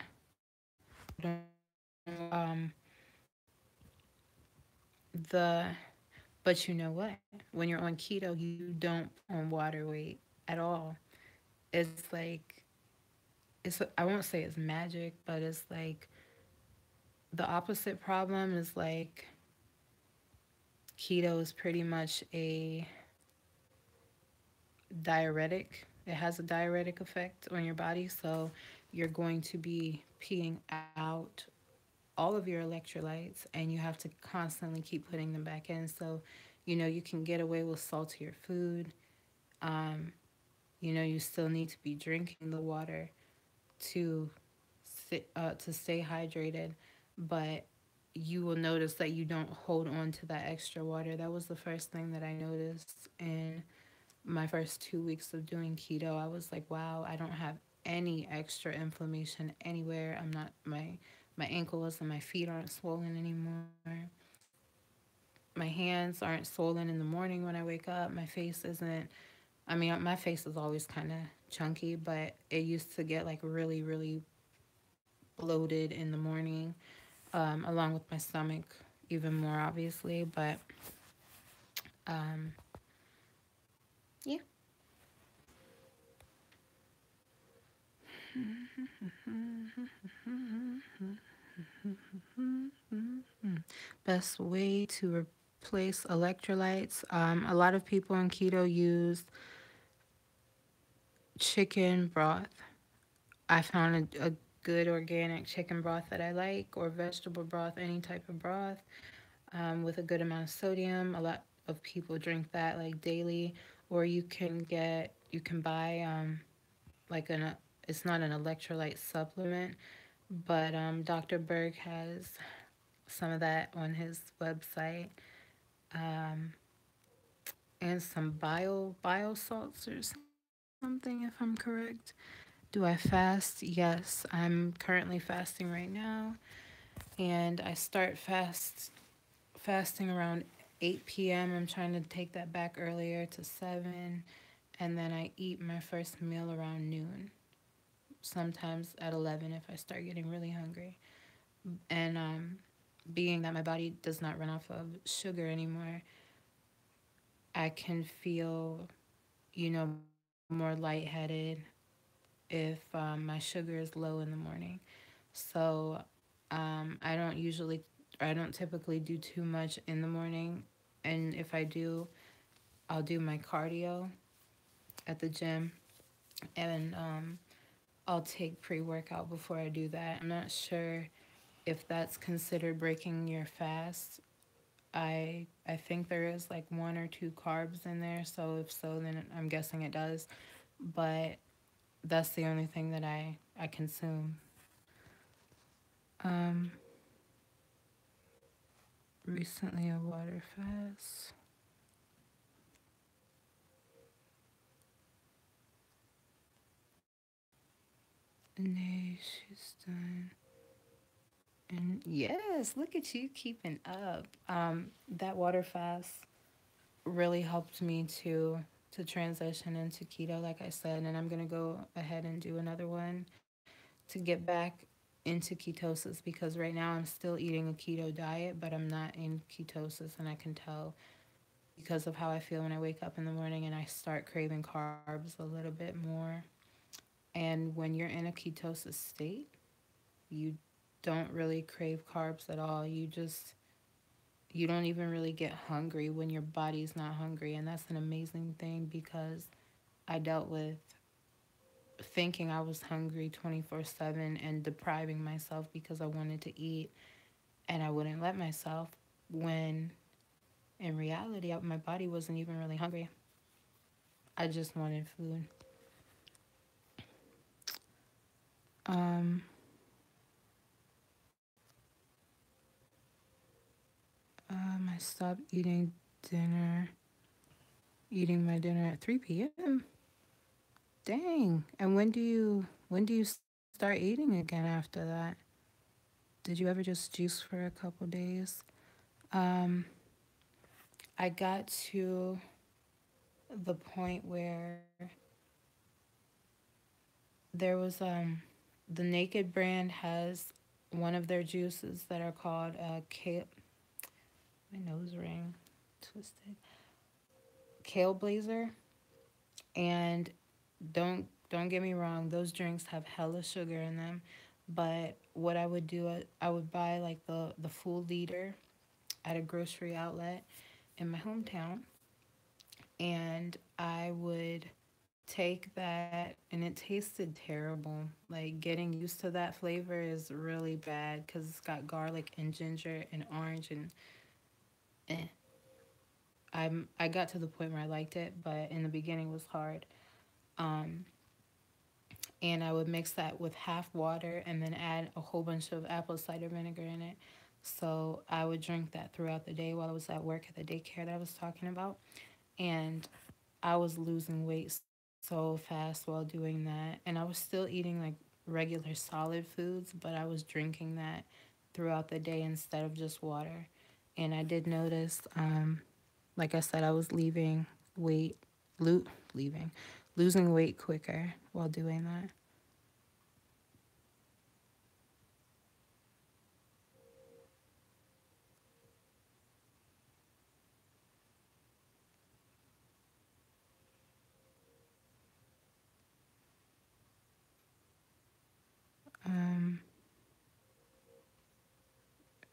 The but you know what? When you're on keto, you don't put on water weight at all. It's like I won't say it's magic, but it's like the opposite problem is like keto is pretty much a diuretic. It has a diuretic effect on your body, so you're going to be peeing out all of your electrolytes and you have to constantly keep putting them back in. So, you know, you can get away with saltier food. Um, you know, you still need to be drinking the water to to stay hydrated, but you will notice that you don't hold on to that extra water. That was the first thing that I noticed in my first 2 weeks of doing keto. I was like, wow, I don't have any extra inflammation anywhere. I'm not my ankles and my feet aren't swollen anymore. My hands aren't swollen in the morning when I wake up. My face isn't. I mean, my face is always kind of chunky, but it used to get like really, really bloated in the morning, along with my stomach, even more obviously. But um, yeah. Best way to replace electrolytes. A lot of people in keto use chicken broth. I found a good organic chicken broth that I like, or vegetable broth, any type of broth, with a good amount of sodium. A lot of people drink that like daily, or you can buy like it's not an electrolyte supplement, but Dr. Berg has some of that on his website, um, and some bio salts or something, if I'm correct. Do I fast? Yes, I'm currently fasting right now, and I start fasting around 8 p.m. I'm trying to take that back earlier to 7, and then I eat my first meal around noon. Sometimes at 11 if I start getting really hungry. And being that my body does not run off of sugar anymore, I can feel, you know, more lightheaded if my sugar is low in the morning. So I don't typically do too much in the morning. And if I do, I'll do my cardio at the gym, and I'll take pre workout before I do that. I'm not sure if that's considered breaking your fast. I think there is like one or two carbs in there, so if so, then I'm guessing it does. But that's the only thing that I consume. Um, Recently a water fast. Nay, she's done. And yes, look at you keeping up. That water fast really helped me to transition into keto, like I said, and I'm gonna go ahead and do another one to get back into ketosis because right now I'm still eating a keto diet, but I'm not in ketosis, and I can tell because of how I feel when I wake up in the morning and I start craving carbs a little bit more. And when you're in a ketosis state, you don't really crave carbs at all. You don't even really get hungry when your body's not hungry, and that's an amazing thing because I dealt with thinking I was hungry 24/7 and depriving myself because I wanted to eat and I wouldn't let myself when in reality, my body wasn't even really hungry. I just wanted food. Um, I stopped eating my dinner at 3 p.m. Dang. And when do you start eating again after that? Did you ever just juice for a couple days? Um, I got to the point where there was the Naked brand has one of their juices that are called kale. My nose ring twisted. Kale Blazer, and don't get me wrong, those drinks have hella sugar in them. But what I would do, I would buy like the full liter at a grocery outlet in my hometown, and I would take that, and it tasted terrible. Like, getting used to that flavor is really bad because it's got garlic and ginger and orange and eh. I got to the point where I liked it, but in the beginning it was hard. Um, and I would mix that with half water and then add a whole bunch of apple cider vinegar in it. So I would drink that throughout the day while I was at work at the daycare that I was talking about. And I was losing weight so fast while doing that. And I was still eating like regular solid foods, but I was drinking that throughout the day instead of just water. And I did notice, like I said, I was weight, lo- leaving, losing weight quicker while doing that. Um,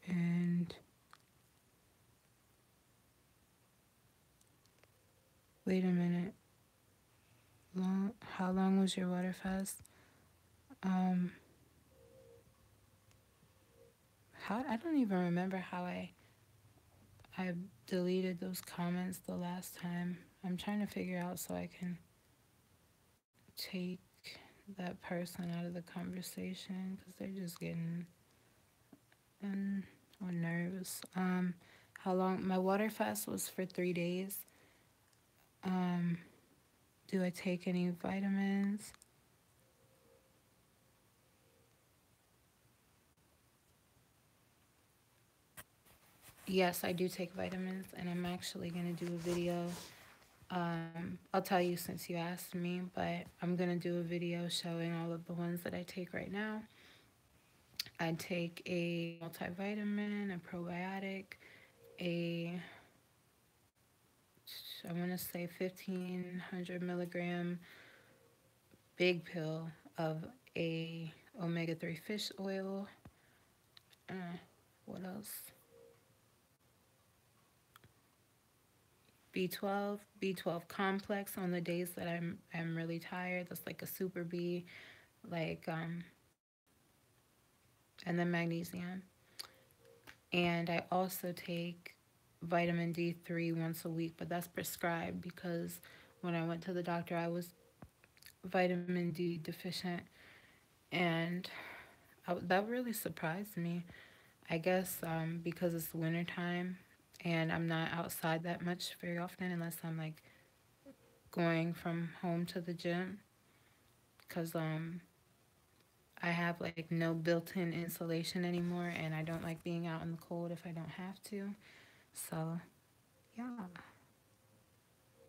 and wait a minute. How long was your water fast? Um, how I don't even remember how I deleted those comments the last time. I'm trying to figure out so I can take that person out of the conversation because they're just getting on, on nerves. How long my water fast was for 3 days. Um, do I take any vitamins? Yes, I do take vitamins, and I'm actually gonna do a video. I'll tell you since you asked me, but I'm gonna do a video showing all of the ones that I take right now. I take a multivitamin, a probiotic, a I want to say 1,500 milligram big pill of a omega 3 fish oil. What else? B12 complex on the days that I'm really tired. That's like a super B, like and then magnesium. And I also take vitamin D3 once a week, but that's prescribed because when I went to the doctor, I was vitamin D deficient, and that really surprised me. I guess because it's wintertime and I'm not outside that much very often unless I'm like going from home to the gym because I have like no built-in insulation anymore, and I don't like being out in the cold if I don't have to. So yeah,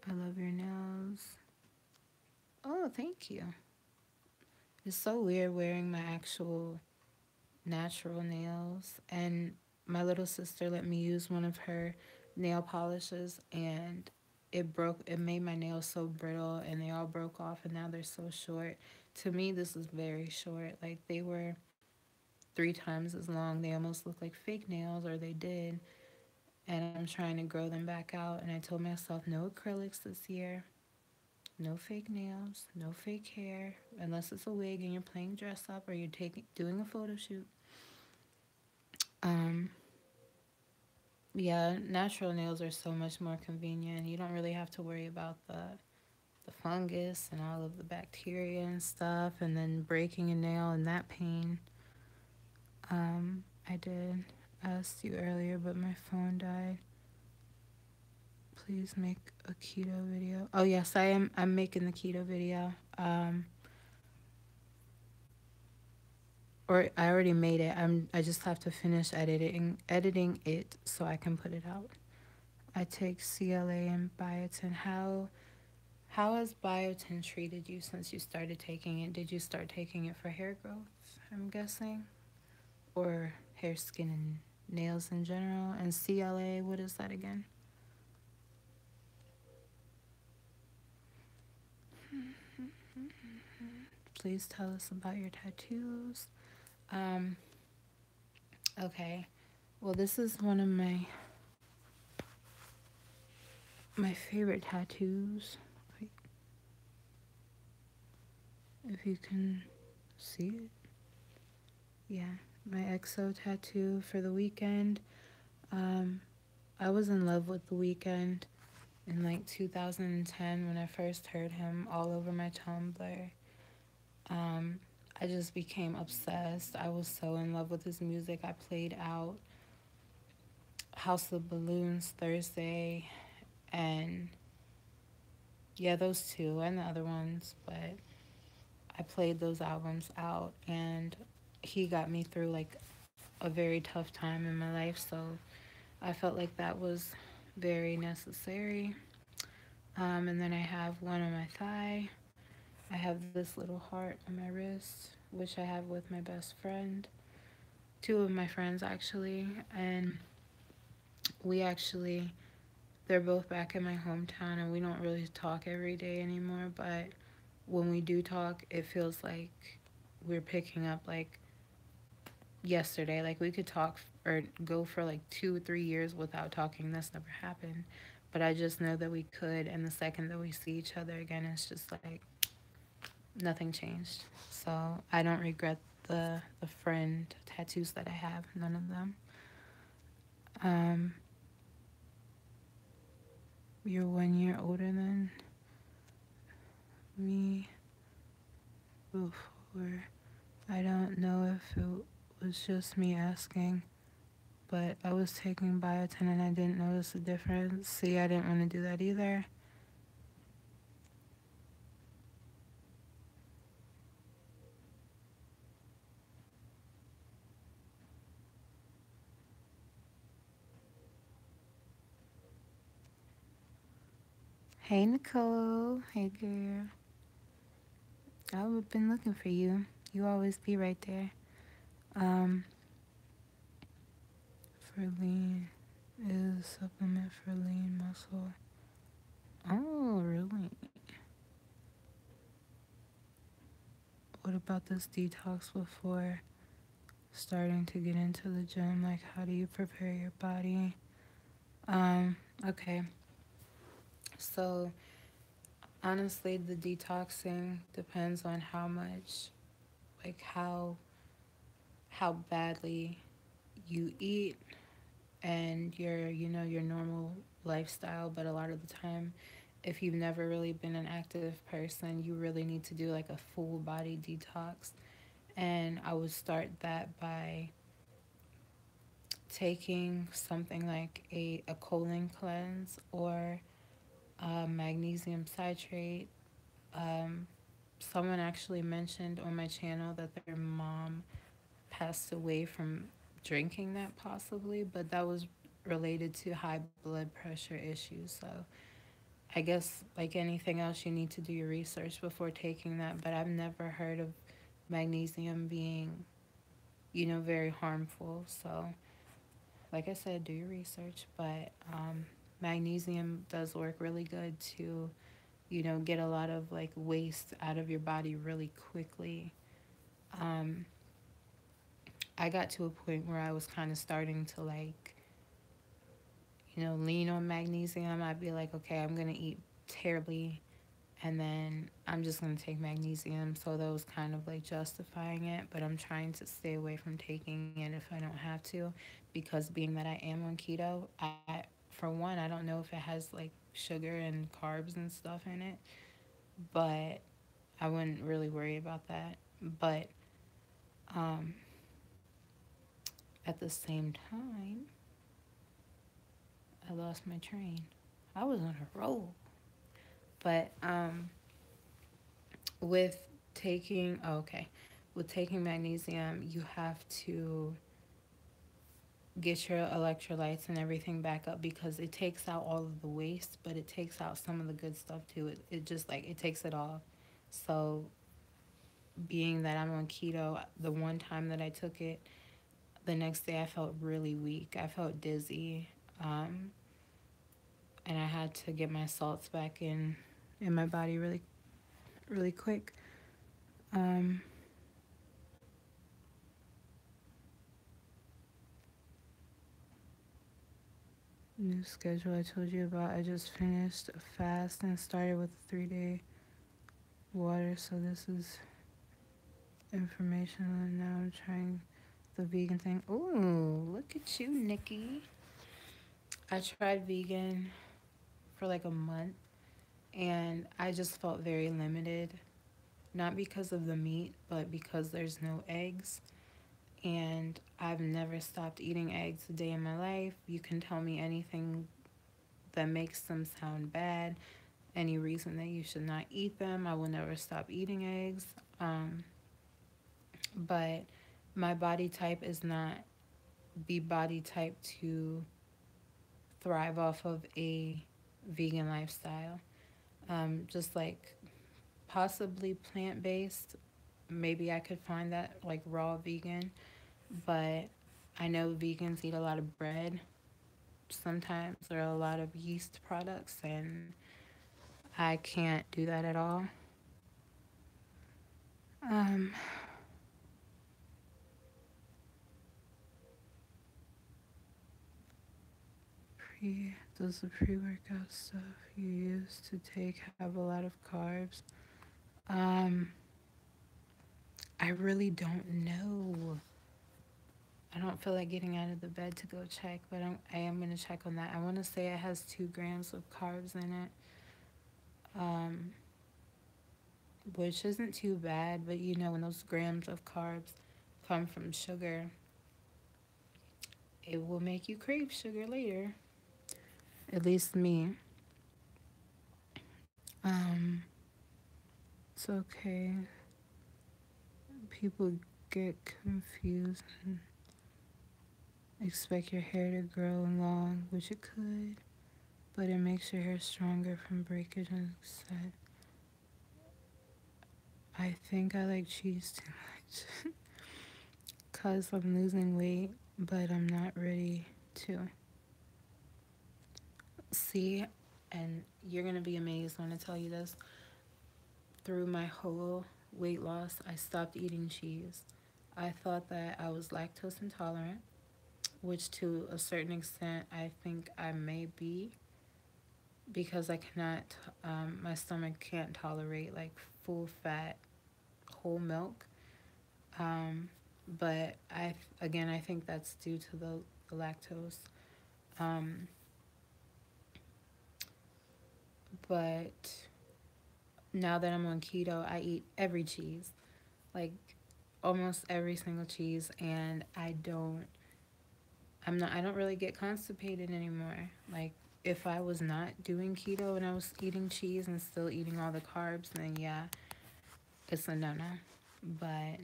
I love your nails. Oh, thank you. It's so weird wearing my actual natural nails. And my little sister let me use one of her nail polishes, and it made my nails so brittle, and they all broke off, and now they're so short. To me, this is very short. Like, they were 3 times as long. They almost look like fake nails, or they did. And I'm trying to grow them back out. And I told myself no acrylics this year. No fake nails, no fake hair, unless it's a wig and you're playing dress up or you're taking doing a photo shoot. Um, Yeah, natural nails are so much more convenient. You don't really have to worry about the fungus and all of the bacteria and stuff, and then breaking a nail and that pain. I did ask you earlier, but my phone died. Please make a keto video. Oh yes, I am. I'm making the keto video. Or I already made it. I just have to finish editing it so I can put it out. I take CLA and biotin. How has biotin treated you since you started taking it? Did you start taking it for hair growth, I'm guessing? Or hair, skin, and nails in general? And CLA, what is that again? Please tell us about your tattoos. Um, okay. Well, this is one of my favorite tattoos. Like, if you can see it. Yeah, my EXO tattoo for the weekend. Um, I was in love with the weekend in like 2010 when I first heard him all over my Tumblr. Um, I just became obsessed. I was so in love with his music. I played out House of Balloons Thursday and yeah, those two and the other ones, but I played those albums out and he got me through like a very tough time in my life, so I felt like that was very necessary. And then I have one on my thigh. I have this little heart on my wrist, which I have with my best friend, two of my friends actually, and we actually they're both back in my hometown, and we don't really talk every day anymore. But when we do talk, it feels like we're picking up like yesterday. Like we could talk or go for like 2 or 3 years without talking. That's never happened. But I just know that we could, and the second that we see each other again, it's just like nothing changed. So I don't regret the friend tattoos that I have. None of them. Um, you're 1 year older than me before. I don't know if it was just me asking, but I was taking biotin and I didn't notice the difference. See, I didn't want to do that either. Hey, Nicole. Hey, girl. I've been looking for you. You always be right there. Um, for lean is supplement for lean muscle. Oh, really? What about this detox before starting to get into the gym? Like, how do you prepare your body? Okay. So, honestly, the detoxing depends on how much, like, how badly you eat and your normal lifestyle. But a lot of the time, if you've never really been an active person, you really need to do like a full body detox. And I would start that by taking something like a colon cleanse or magnesium citrate. Um, Someone actually mentioned on my channel that their mom passed away from drinking that, possibly, but that was related to high blood pressure issues. So I guess, like anything else, you need to do your research before taking that. But I've never heard of magnesium being, very harmful. So, like I said, do your research. But magnesium does work really good to, get a lot of like waste out of your body really quickly. Um, I got to a point where I was kind of starting to like, lean on magnesium. I'd be like, okay, I'm going to eat terribly and then I'm just going to take magnesium. So that was kind of like justifying it, but I'm trying to stay away from taking it if I don't have to, because being that I am on keto, for one, I don't know if it has like sugar and carbs and stuff in it, but I wouldn't really worry about that. But um, at the same time, I lost my train. I was on a roll. But with okay, with taking magnesium, you have to get your electrolytes and everything back up because it takes out all of the waste, but it takes out some of the good stuff too. It just like it takes it all. So being that I'm on keto, the one time that I took it, the next day I felt really weak. I felt dizzy, um, and I had to get my salts back in my body really quick. Um, New schedule I told you about. I just finished a fast and started with a 3 day water. So this is information on now. I'm trying the vegan thing. Ooh, look at you, Nikki. I tried vegan for like a month and I just felt very limited. Not because of the meat, but because there's no eggs. And I've never stopped eating eggs a day in my life. You can tell me anything that makes them sound bad, any reason that you should not eat them. I will never stop eating eggs. But my body type is not the body type to thrive off of a vegan lifestyle. Just like possibly plant based, maybe I could find that like raw vegan, but I know vegans eat a lot of bread sometimes or a lot of yeast products, and I can't do that at all. Um, does the pre-workout stuff you use to take have a lot of carbs? Um, I really don't know. I don't feel like getting out of the bed to go check, but I am gonna check on that. I want to say it has 2 grams of carbs in it, um, which isn't too bad. But you know, when those grams of carbs come from sugar, it will make you crave sugar later. At least me. Um, it's okay. People get confused and expect your hair to grow long, which it could, but it makes your hair stronger from breakage and set. I think I like cheese too much because I'm losing weight, but I'm not ready to. See, and you're gonna be amazed when I tell you this. Through my whole weight loss, I stopped eating cheese. I thought that I was lactose intolerant, which to a certain extent I think I may be because I cannot, my stomach can't tolerate like full fat whole milk. Um, but again, I think that's due to the lactose. Um, but now that I'm on keto, I eat every cheese, like almost every single cheese, and I don't really get constipated anymore. Like if I was not doing keto and I was eating cheese and still eating all the carbs, then yeah, it's a no no. But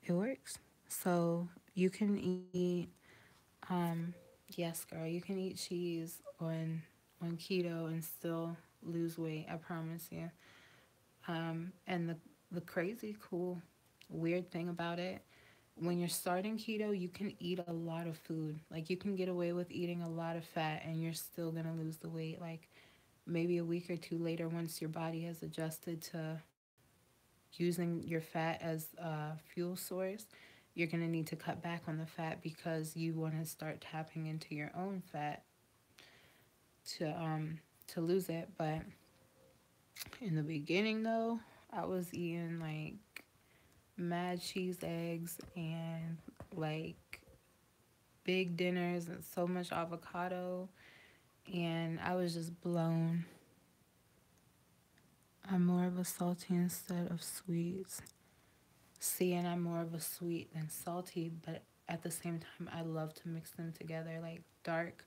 it works. So you can eat, um, yes, girl, you can eat cheese on keto and still lose weight. I promise you. And the crazy cool weird thing about it, when you're starting keto, you can eat a lot of food. Like you can get away with eating a lot of fat and you're still going to lose the weight. Like maybe a week or two later, once your body has adjusted to using your fat as a fuel source, you're going to need to cut back on the fat because you want to start tapping into your own fat to to lose it. But in the beginning, though, I was eating like mad cheese eggs and like big dinners and so much avocado, and I was just blown. I'm more of a salty instead of sweet. See, and I'm more of a sweet than salty, but at the same time, I love to mix them together. Like dark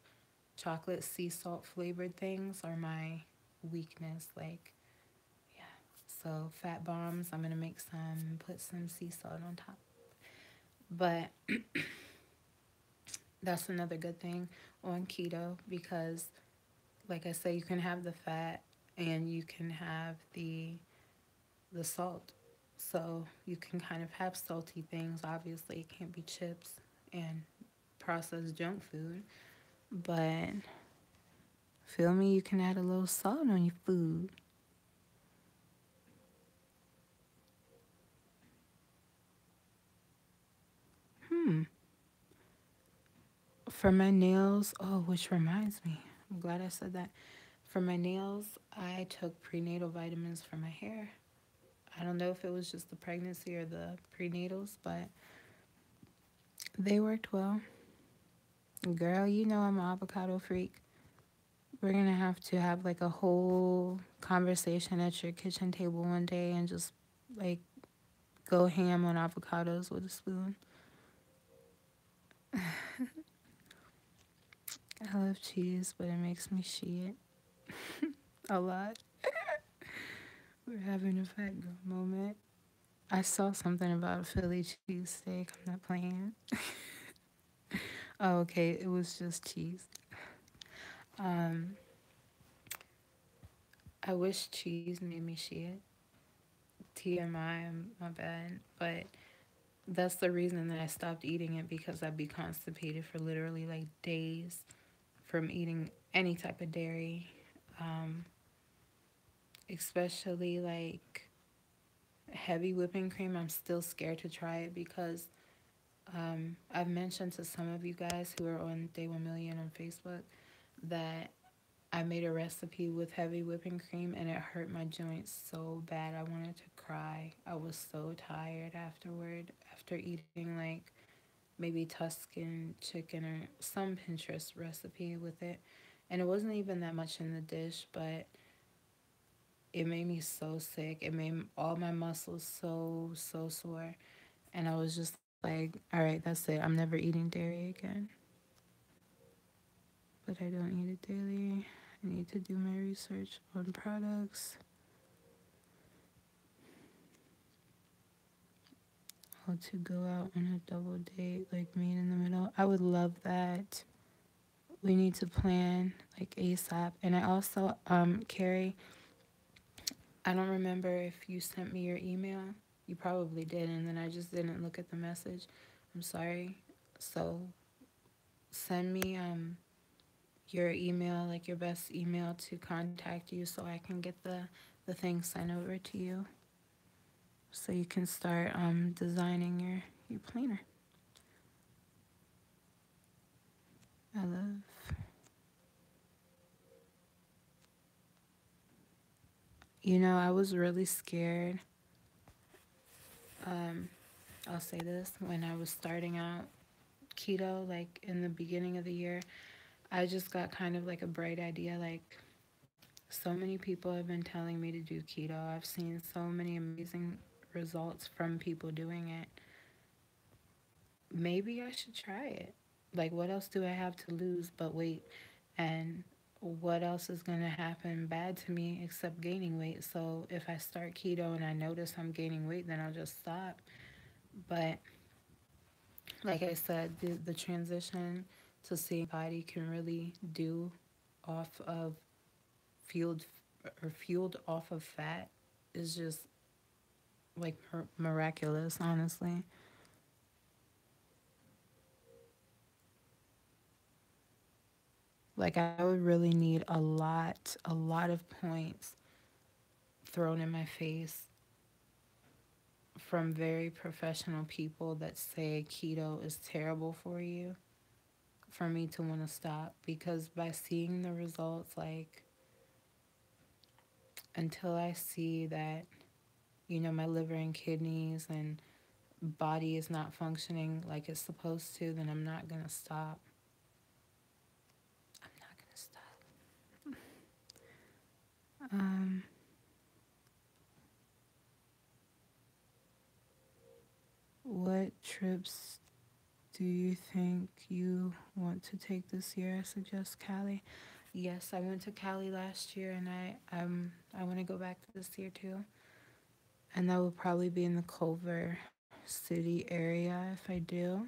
chocolate sea salt flavored things are my weakness. Like, yeah. So, fat bombs, I'm gonna make some and put some sea salt on top. But that's another good thing on keto because, like I said, you can have the fat and you can have the salt. So you can kind of have salty things. Obviously, it can't be chips and processed junk food, but feel me, you can add a little salt on your food. Hmm. For my nails, oh, which reminds me, I'm glad I said that. For my nails, I took prenatal vitamins for my hair. I don't know if it was just the pregnancy or the prenatals, but they worked well. Girl, you know I'm an avocado freak. We're gonna have to have like a whole conversation at your kitchen table one day and just like go ham on avocados with a spoon. I love cheese, but it makes me shit a lot. We're having a fat girl moment. I saw something about a Philly cheesesteak. I'm not playing. Oh, okay. It was just cheese. Um, I wish cheese made me shit. TMI, my bad. But that's the reason that I stopped eating it because I'd be constipated for literally like days from eating any type of dairy, um, especially like heavy whipping cream. I'm still scared to try it because I've mentioned to some of you guys who are on Day 1 Million on Facebook that I made a recipe with heavy whipping cream and it hurt my joints so bad. I wanted to cry. I was so tired afterward after eating like maybe Tuscan chicken or some Pinterest recipe with it. And it wasn't even that much in the dish, but it made me so sick. It made all my muscles so sore. And I was just like, all right, that's it. I'm never eating dairy again. But I don't eat it daily. I need to do my research on products. How to go out on a double date, like meet in the middle. I would love that. We need to plan like ASAP. And I also, Carrie, I don't remember if you sent me your email. You probably did, and then I just didn't look at the message. I'm sorry. So send me your email, like your best email to contact you, so I can get the thing sent over to you, so you can start designing your planner. I love. You know, I was really scared. Um, I'll say this when I was starting out keto, like in the beginning of the year, I just got kind of like a bright idea. Like, so many people have been telling me to do keto. I've seen so many amazing results from people doing it. Maybe I should try it. Like, what else do I have to lose but weight? And what else is going to happen bad to me except gaining weight? So, if I start keto and I notice I'm gaining weight, then I'll just stop. But, like I said, the transition to seeing body can really do off of fueled fueled off of fat is just like miraculous, honestly. Like I would really need a lot of points thrown in my face from very professional people that say keto is terrible for you for me to want to stop, because by seeing the results, like until I see that, my liver and kidneys and body is not functioning like it's supposed to, then I'm not going to stop. I'm not going to stop. Um, what trips do you think you want to take this year? I suggest Cali. Yes, I went to Cali last year, and I want to go back this year too. And that will probably be in the Culver City area if I do.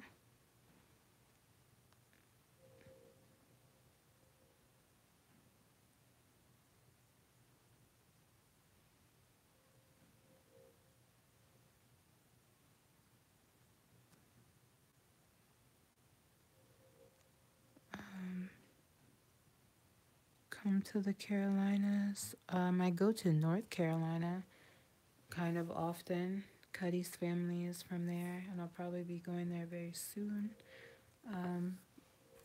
Come to the Carolinas. I go to North Carolina kind of often. Cuddy's family is from there, and I'll probably be going there very soon. Um,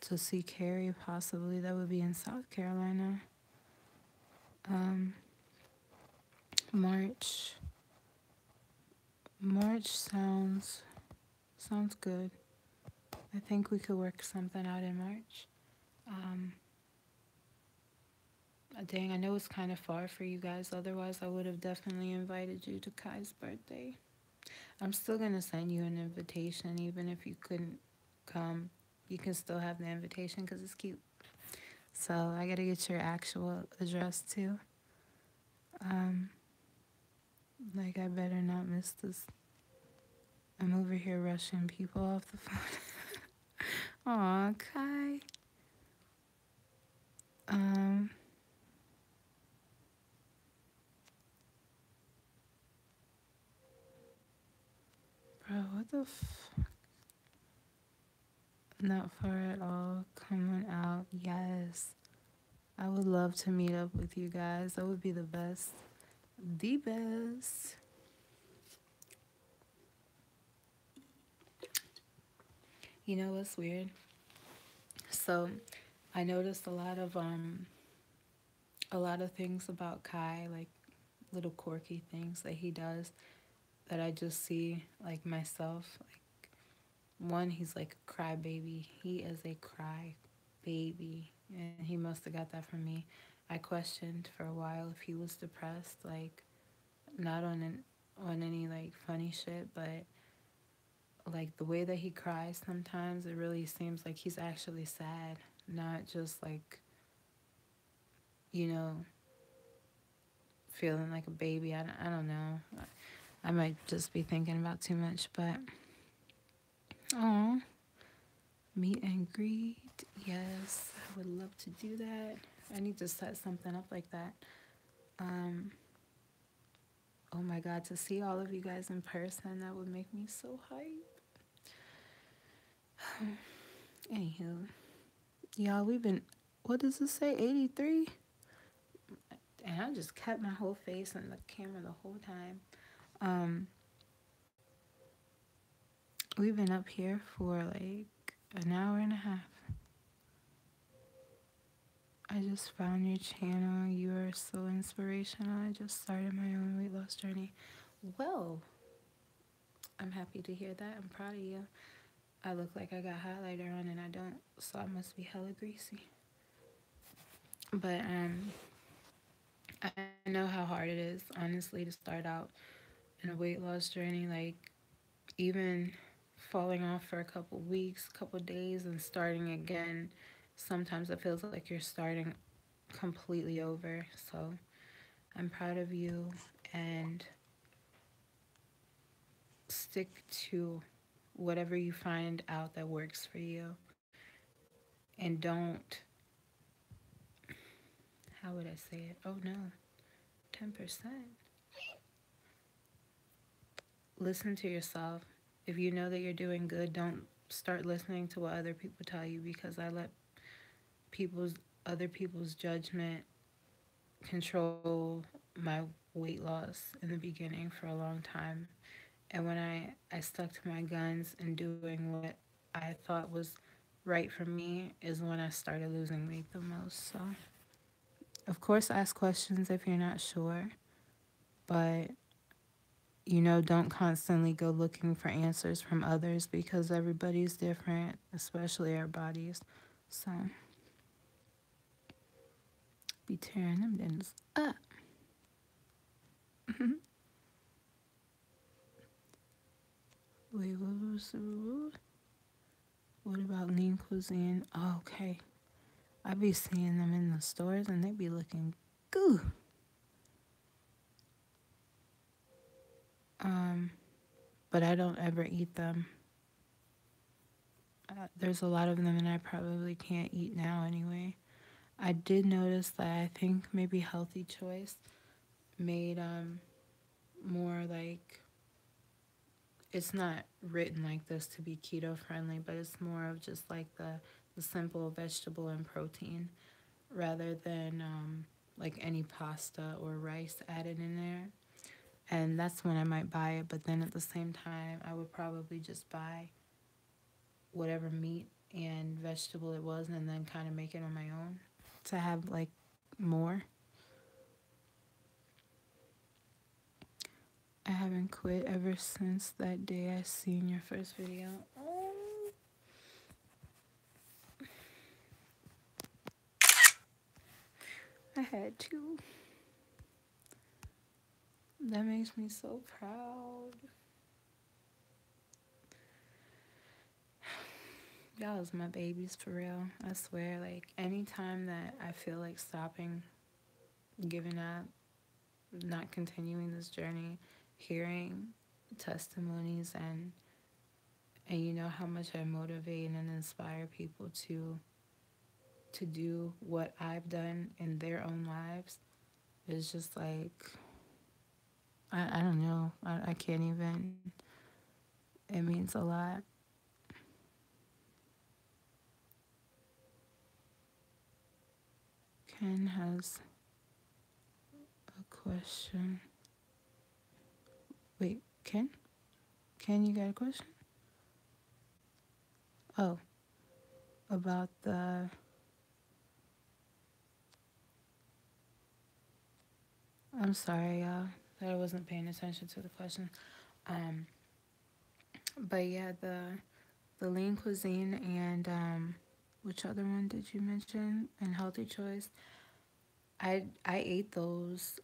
to see Carrie, possibly. That would be in South Carolina. Um, March. March sounds good. I think we could work something out in March. Um, Dang, I know it's kind of far for you guys. Otherwise, I would have definitely invited you to Kai's birthday. I'm still gonna send you an invitation, even if you couldn't come. You can still have the invitation because it's cute. So I gotta get your actual address too. Um, like I better not miss this. I'm over here rushing people off the phone. Aw, Kai. Um, bro, what the not far at all. Coming out, yes. I would love to meet up with you guys. That would be the best. The best. You know what's weird? So I noticed a lot of things about Kai, like little quirky things that he does that I just see like myself. Like one, he's like a crybaby. He is a cry baby, and he must have got that from me. I questioned for a while if he was depressed, like not on any like funny shit, but like the way that he cries sometimes, it really seems like he's actually sad, not just like, you know, feeling like a baby. I don't know. I might just be thinking about too much, but oh, meet and greet. Yes, I would love to do that. I need to set something up like that. Um, oh my God, to see all of you guys in person, that would make me so hype. Anywho, y'all, we've been, what does it say, 83? And I just kept my whole face in the camera the whole time. Um, we've been up here for like an hour and a half. I just found your channel. You are so inspirational. I just started my own weight loss journey. Well, I'm happy to hear that. I'm proud of you. I look like I got highlighter on and I don't, so I must be hella greasy. But I know how hard it is, honestly, to start out in a weight loss journey. Like even falling off for a couple weeks, couple days, and starting again. Sometimes it feels like you're starting completely over. So I'm proud of you, and stick to whatever you find out that works for you. And don't, how would I say it? Oh no, 10%. Listen to yourself. If you know that you're doing good, don't start listening to what other people tell you, because I let people's other people's judgment control my weight loss in the beginning for a long time. And when I stuck to my guns and doing what I thought was right for me is when I started losing weight the most. So Of course, ask questions if you're not sure, but you know, don't constantly go looking for answers from others because everybody's different, especially our bodies. So, be tearing them things up. Wait, what about lean cuisine? Oh, okay. I be seeing them in the stores and they be looking good. Um, but I don't ever eat them. There's a lot of them and I probably can't eat now anyway. I did notice that I think maybe Healthy Choice made more like, it's not written like this to be keto friendly, but it's more of just like the simple vegetable and protein rather than like any pasta or rice added in there. And that's when I might buy it, but then at the same time I would probably just buy whatever meat and vegetable it was and then kind of make it on my own to have like more. I haven't quit ever since that day I seen your first video. Oh, I had to. That makes me so proud. Y'all is my babies for real. I swear, like anytime that I feel like stopping, giving up, not continuing this journey, hearing testimonies and you know how much I motivate and inspire people to do what I've done in their own lives. It's just like I don't know. I can't even. It means a lot. Ken has a question. Wait, Ken? Ken, you got a question? Oh, about the. I'm sorry, y'all, that I wasn't paying attention to the question. Um, but yeah, the lean cuisine and which other one did you mention? And Healthy Choice. I ate those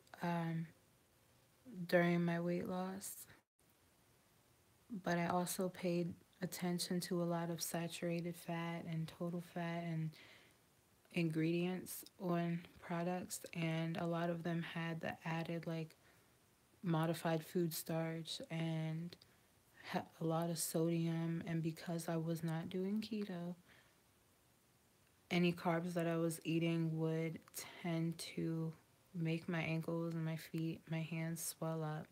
during my weight loss, but I also paid attention to a lot of saturated fat and total fat and ingredients on products, and a lot of them had the added like modified food starch and a lot of sodium. And because I was not doing keto, any carbs that I was eating would tend to make my ankles and my feet, my hands swell up.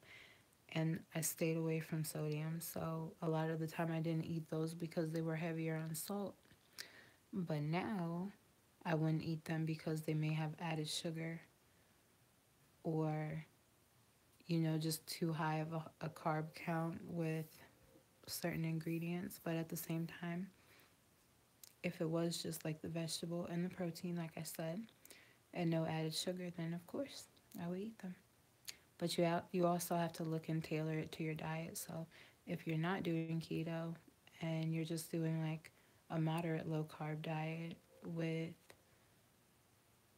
And I stayed away from sodium. So a lot of the time I didn't eat those because they were heavier on salt. But now I wouldn't eat them because they may have added sugar or, you know, just too high of a carb count with certain ingredients. But at the same time, if it was just like the vegetable and the protein, like I said, and no added sugar, then of course I would eat them. But you also have to look and tailor it to your diet. So if you're not doing keto and you're just doing like a moderate low carb diet with,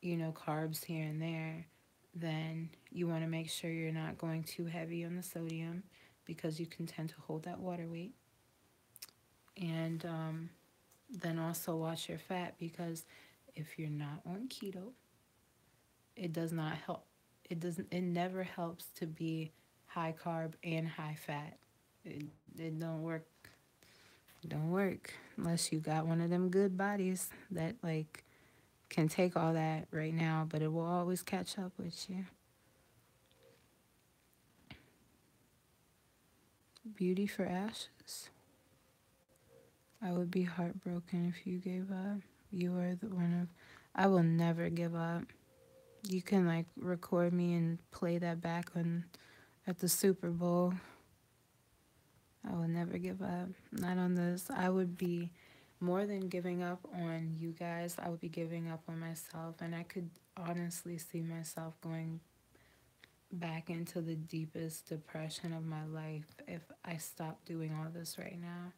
you know, carbs here and there, then you want to make sure you're not going too heavy on the sodium because you can tend to hold that water weight. And then also watch your fat because if you're not on keto, it does not help. It never helps to be high carb and high fat. It don't work unless you got one of them good bodies that like can take all that right now, but it will always catch up with you. Beauty for ashes. I would be heartbroken if you gave up. You are the one of. I will never give up. You can like record me and play that back on at the Super Bowl. I will never give up. Not on this. I would be more than giving up on you guys, I would be giving up on myself. And I could honestly see myself going back into the deepest depression of my life if I stopped doing all this right now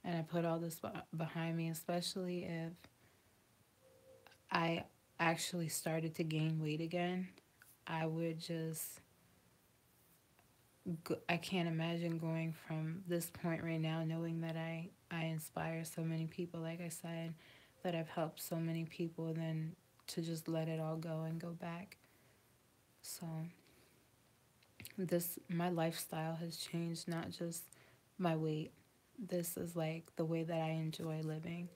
and I put all this behind me, especially if I actually started to gain weight again. I would just, I can't imagine going from this point right now, knowing that I inspire so many people, like I said, that I've helped so many people, then to just let it all go and go back. So, my lifestyle has changed, not just my weight. This is like the way that I enjoy living.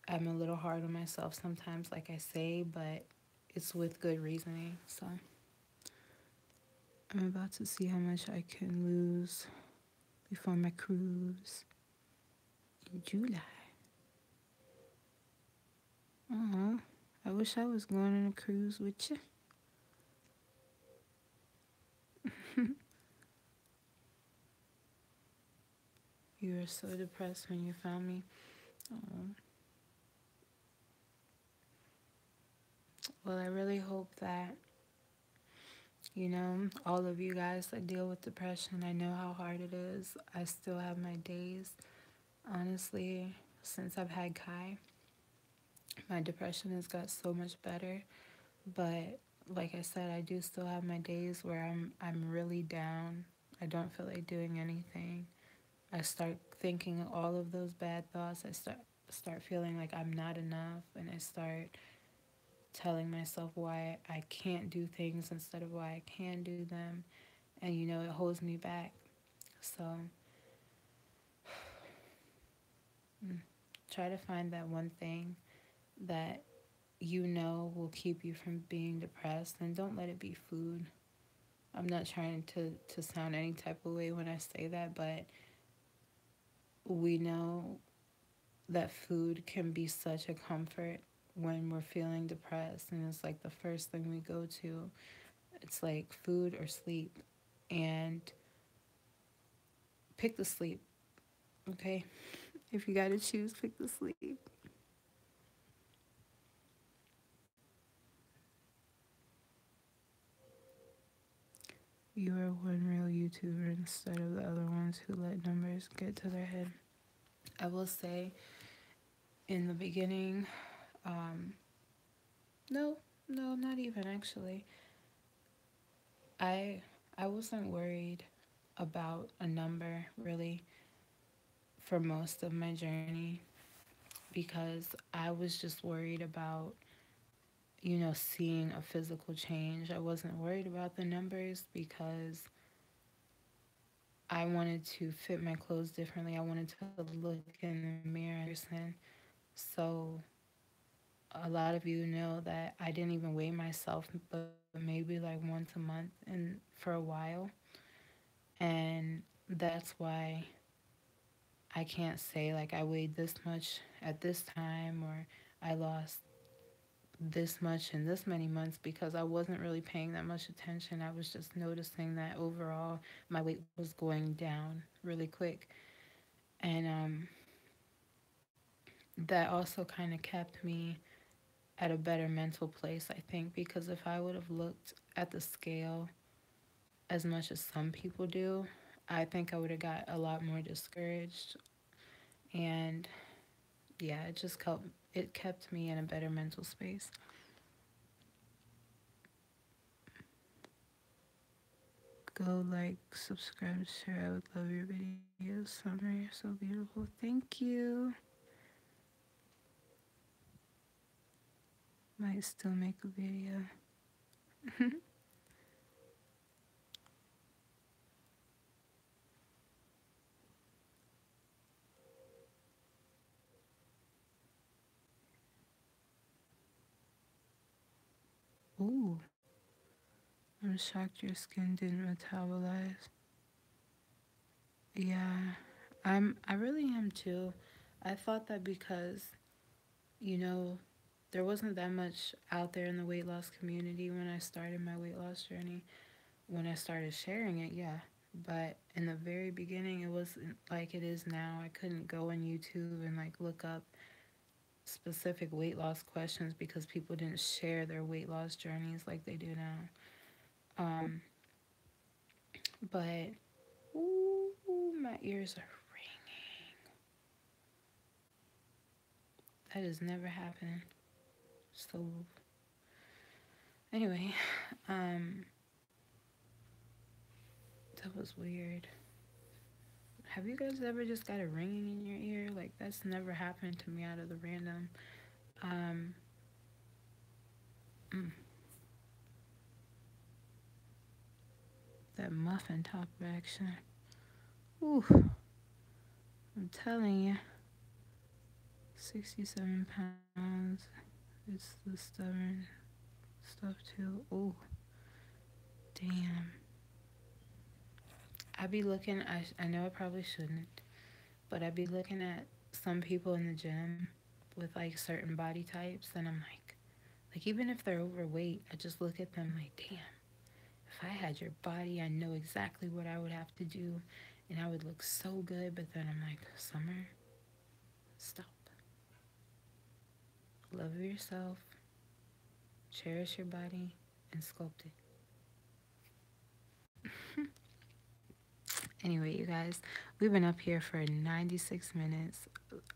I'm a little hard on myself sometimes, like I say, but it's with good reasoning. So I'm about to see how much I can lose before my cruise in July. Oh, I wish I was going on a cruise with you. You were so depressed when you found me. Oh, well, I really hope that, all of you guys that deal with depression, I know how hard it is. I still have my days. Honestly, since I've had Kai, my depression has got so much better. But like I said, I do still have my days where I'm really down. I don't feel like doing anything. I start thinking all of those bad thoughts. I start feeling like I'm not enough, and I start telling myself why I can't do things instead of why I can do them. And it holds me back. So mm, try to find that one thing that will keep you from being depressed, and don't let it be food. I'm not trying to sound any type of way when I say that, but we know that food can be such a comfort when we're feeling depressed, and it's like the first thing we go to. It's like food or sleep, and pick the sleep, okay? If you gotta choose, pick the sleep. You are one real YouTuber instead of the other ones who let numbers get to their head. I will say, in the beginning, um, no, no, not even actually. I I wasn't worried about a number really for most of my journey, because I was just worried about seeing a physical change. I wasn't worried about the numbers because I wanted to fit my clothes differently. I wanted to look in the mirror as a different person. So a lot of you know that I didn't even weigh myself, but maybe like once a month and for a while. And that's why I can't say like I weighed this much at this time, or I lost this much in this many months, because I wasn't really paying that much attention. I was just noticing that overall my weight was going down really quick. And that also kind of kept me at a better mental place, I think, because if I would have looked at the scale as much as some people do, I think I would have got a lot more discouraged. And yeah, it kept me in a better mental space. Go like, subscribe, share. I would love your videos. Summer, you're so beautiful. Thank you. Might still make a video. Ooh, I'm shocked your skin didn't metabolize. Yeah, I really am too. I thought that because, you know, there wasn't that much out there in the weight loss community when I started my weight loss journey. When I started sharing it, yeah, But in the very beginning, it wasn't like it is now. I couldn't go on YouTube and like look up specific weight loss questions because people didn't share their weight loss journeys like they do now. But ooh, my ears are ringing. That has never happened. So anyway, um, that was weird. Have you guys ever just got a ringing in your ear? Like that's never happened to me out of the random. Um, mm, that muffin top action. Ooh, I'm telling you, 67 pounds. It's the stubborn stuff too. Ooh, damn. I be looking. I know I probably shouldn't, but I be looking at some people in the gym with like certain body types, and I'm like even if they're overweight, I just look at them like, damn. If I had your body, I know exactly what I would have to do, and I would look so good. But then I'm like, Summer, stop. Love yourself, cherish your body, and sculpt it. Anyway, you guys, we've been up here for 96 minutes,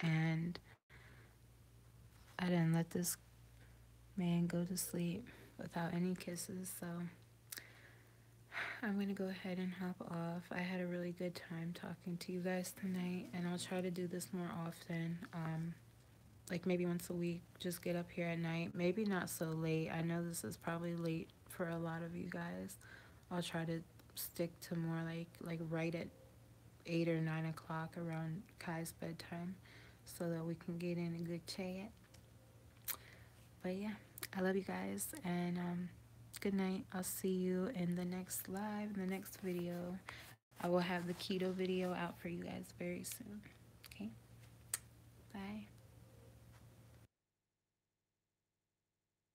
and I didn't let this man go to sleep without any kisses, so I'm gonna go ahead and hop off. I had a really good time talking to you guys tonight, and I'll try to do this more often. Like maybe once a week, just get up here at night. Maybe not so late. I know this is probably late for a lot of you guys. I'll try to stick to more like right at 8 or 9 o'clock around Kai's bedtime, so that we can get in a good chat. But yeah, I love you guys, and good night. I'll see you in the next live, in the next video. I will have the keto video out for you guys very soon. Okay, bye.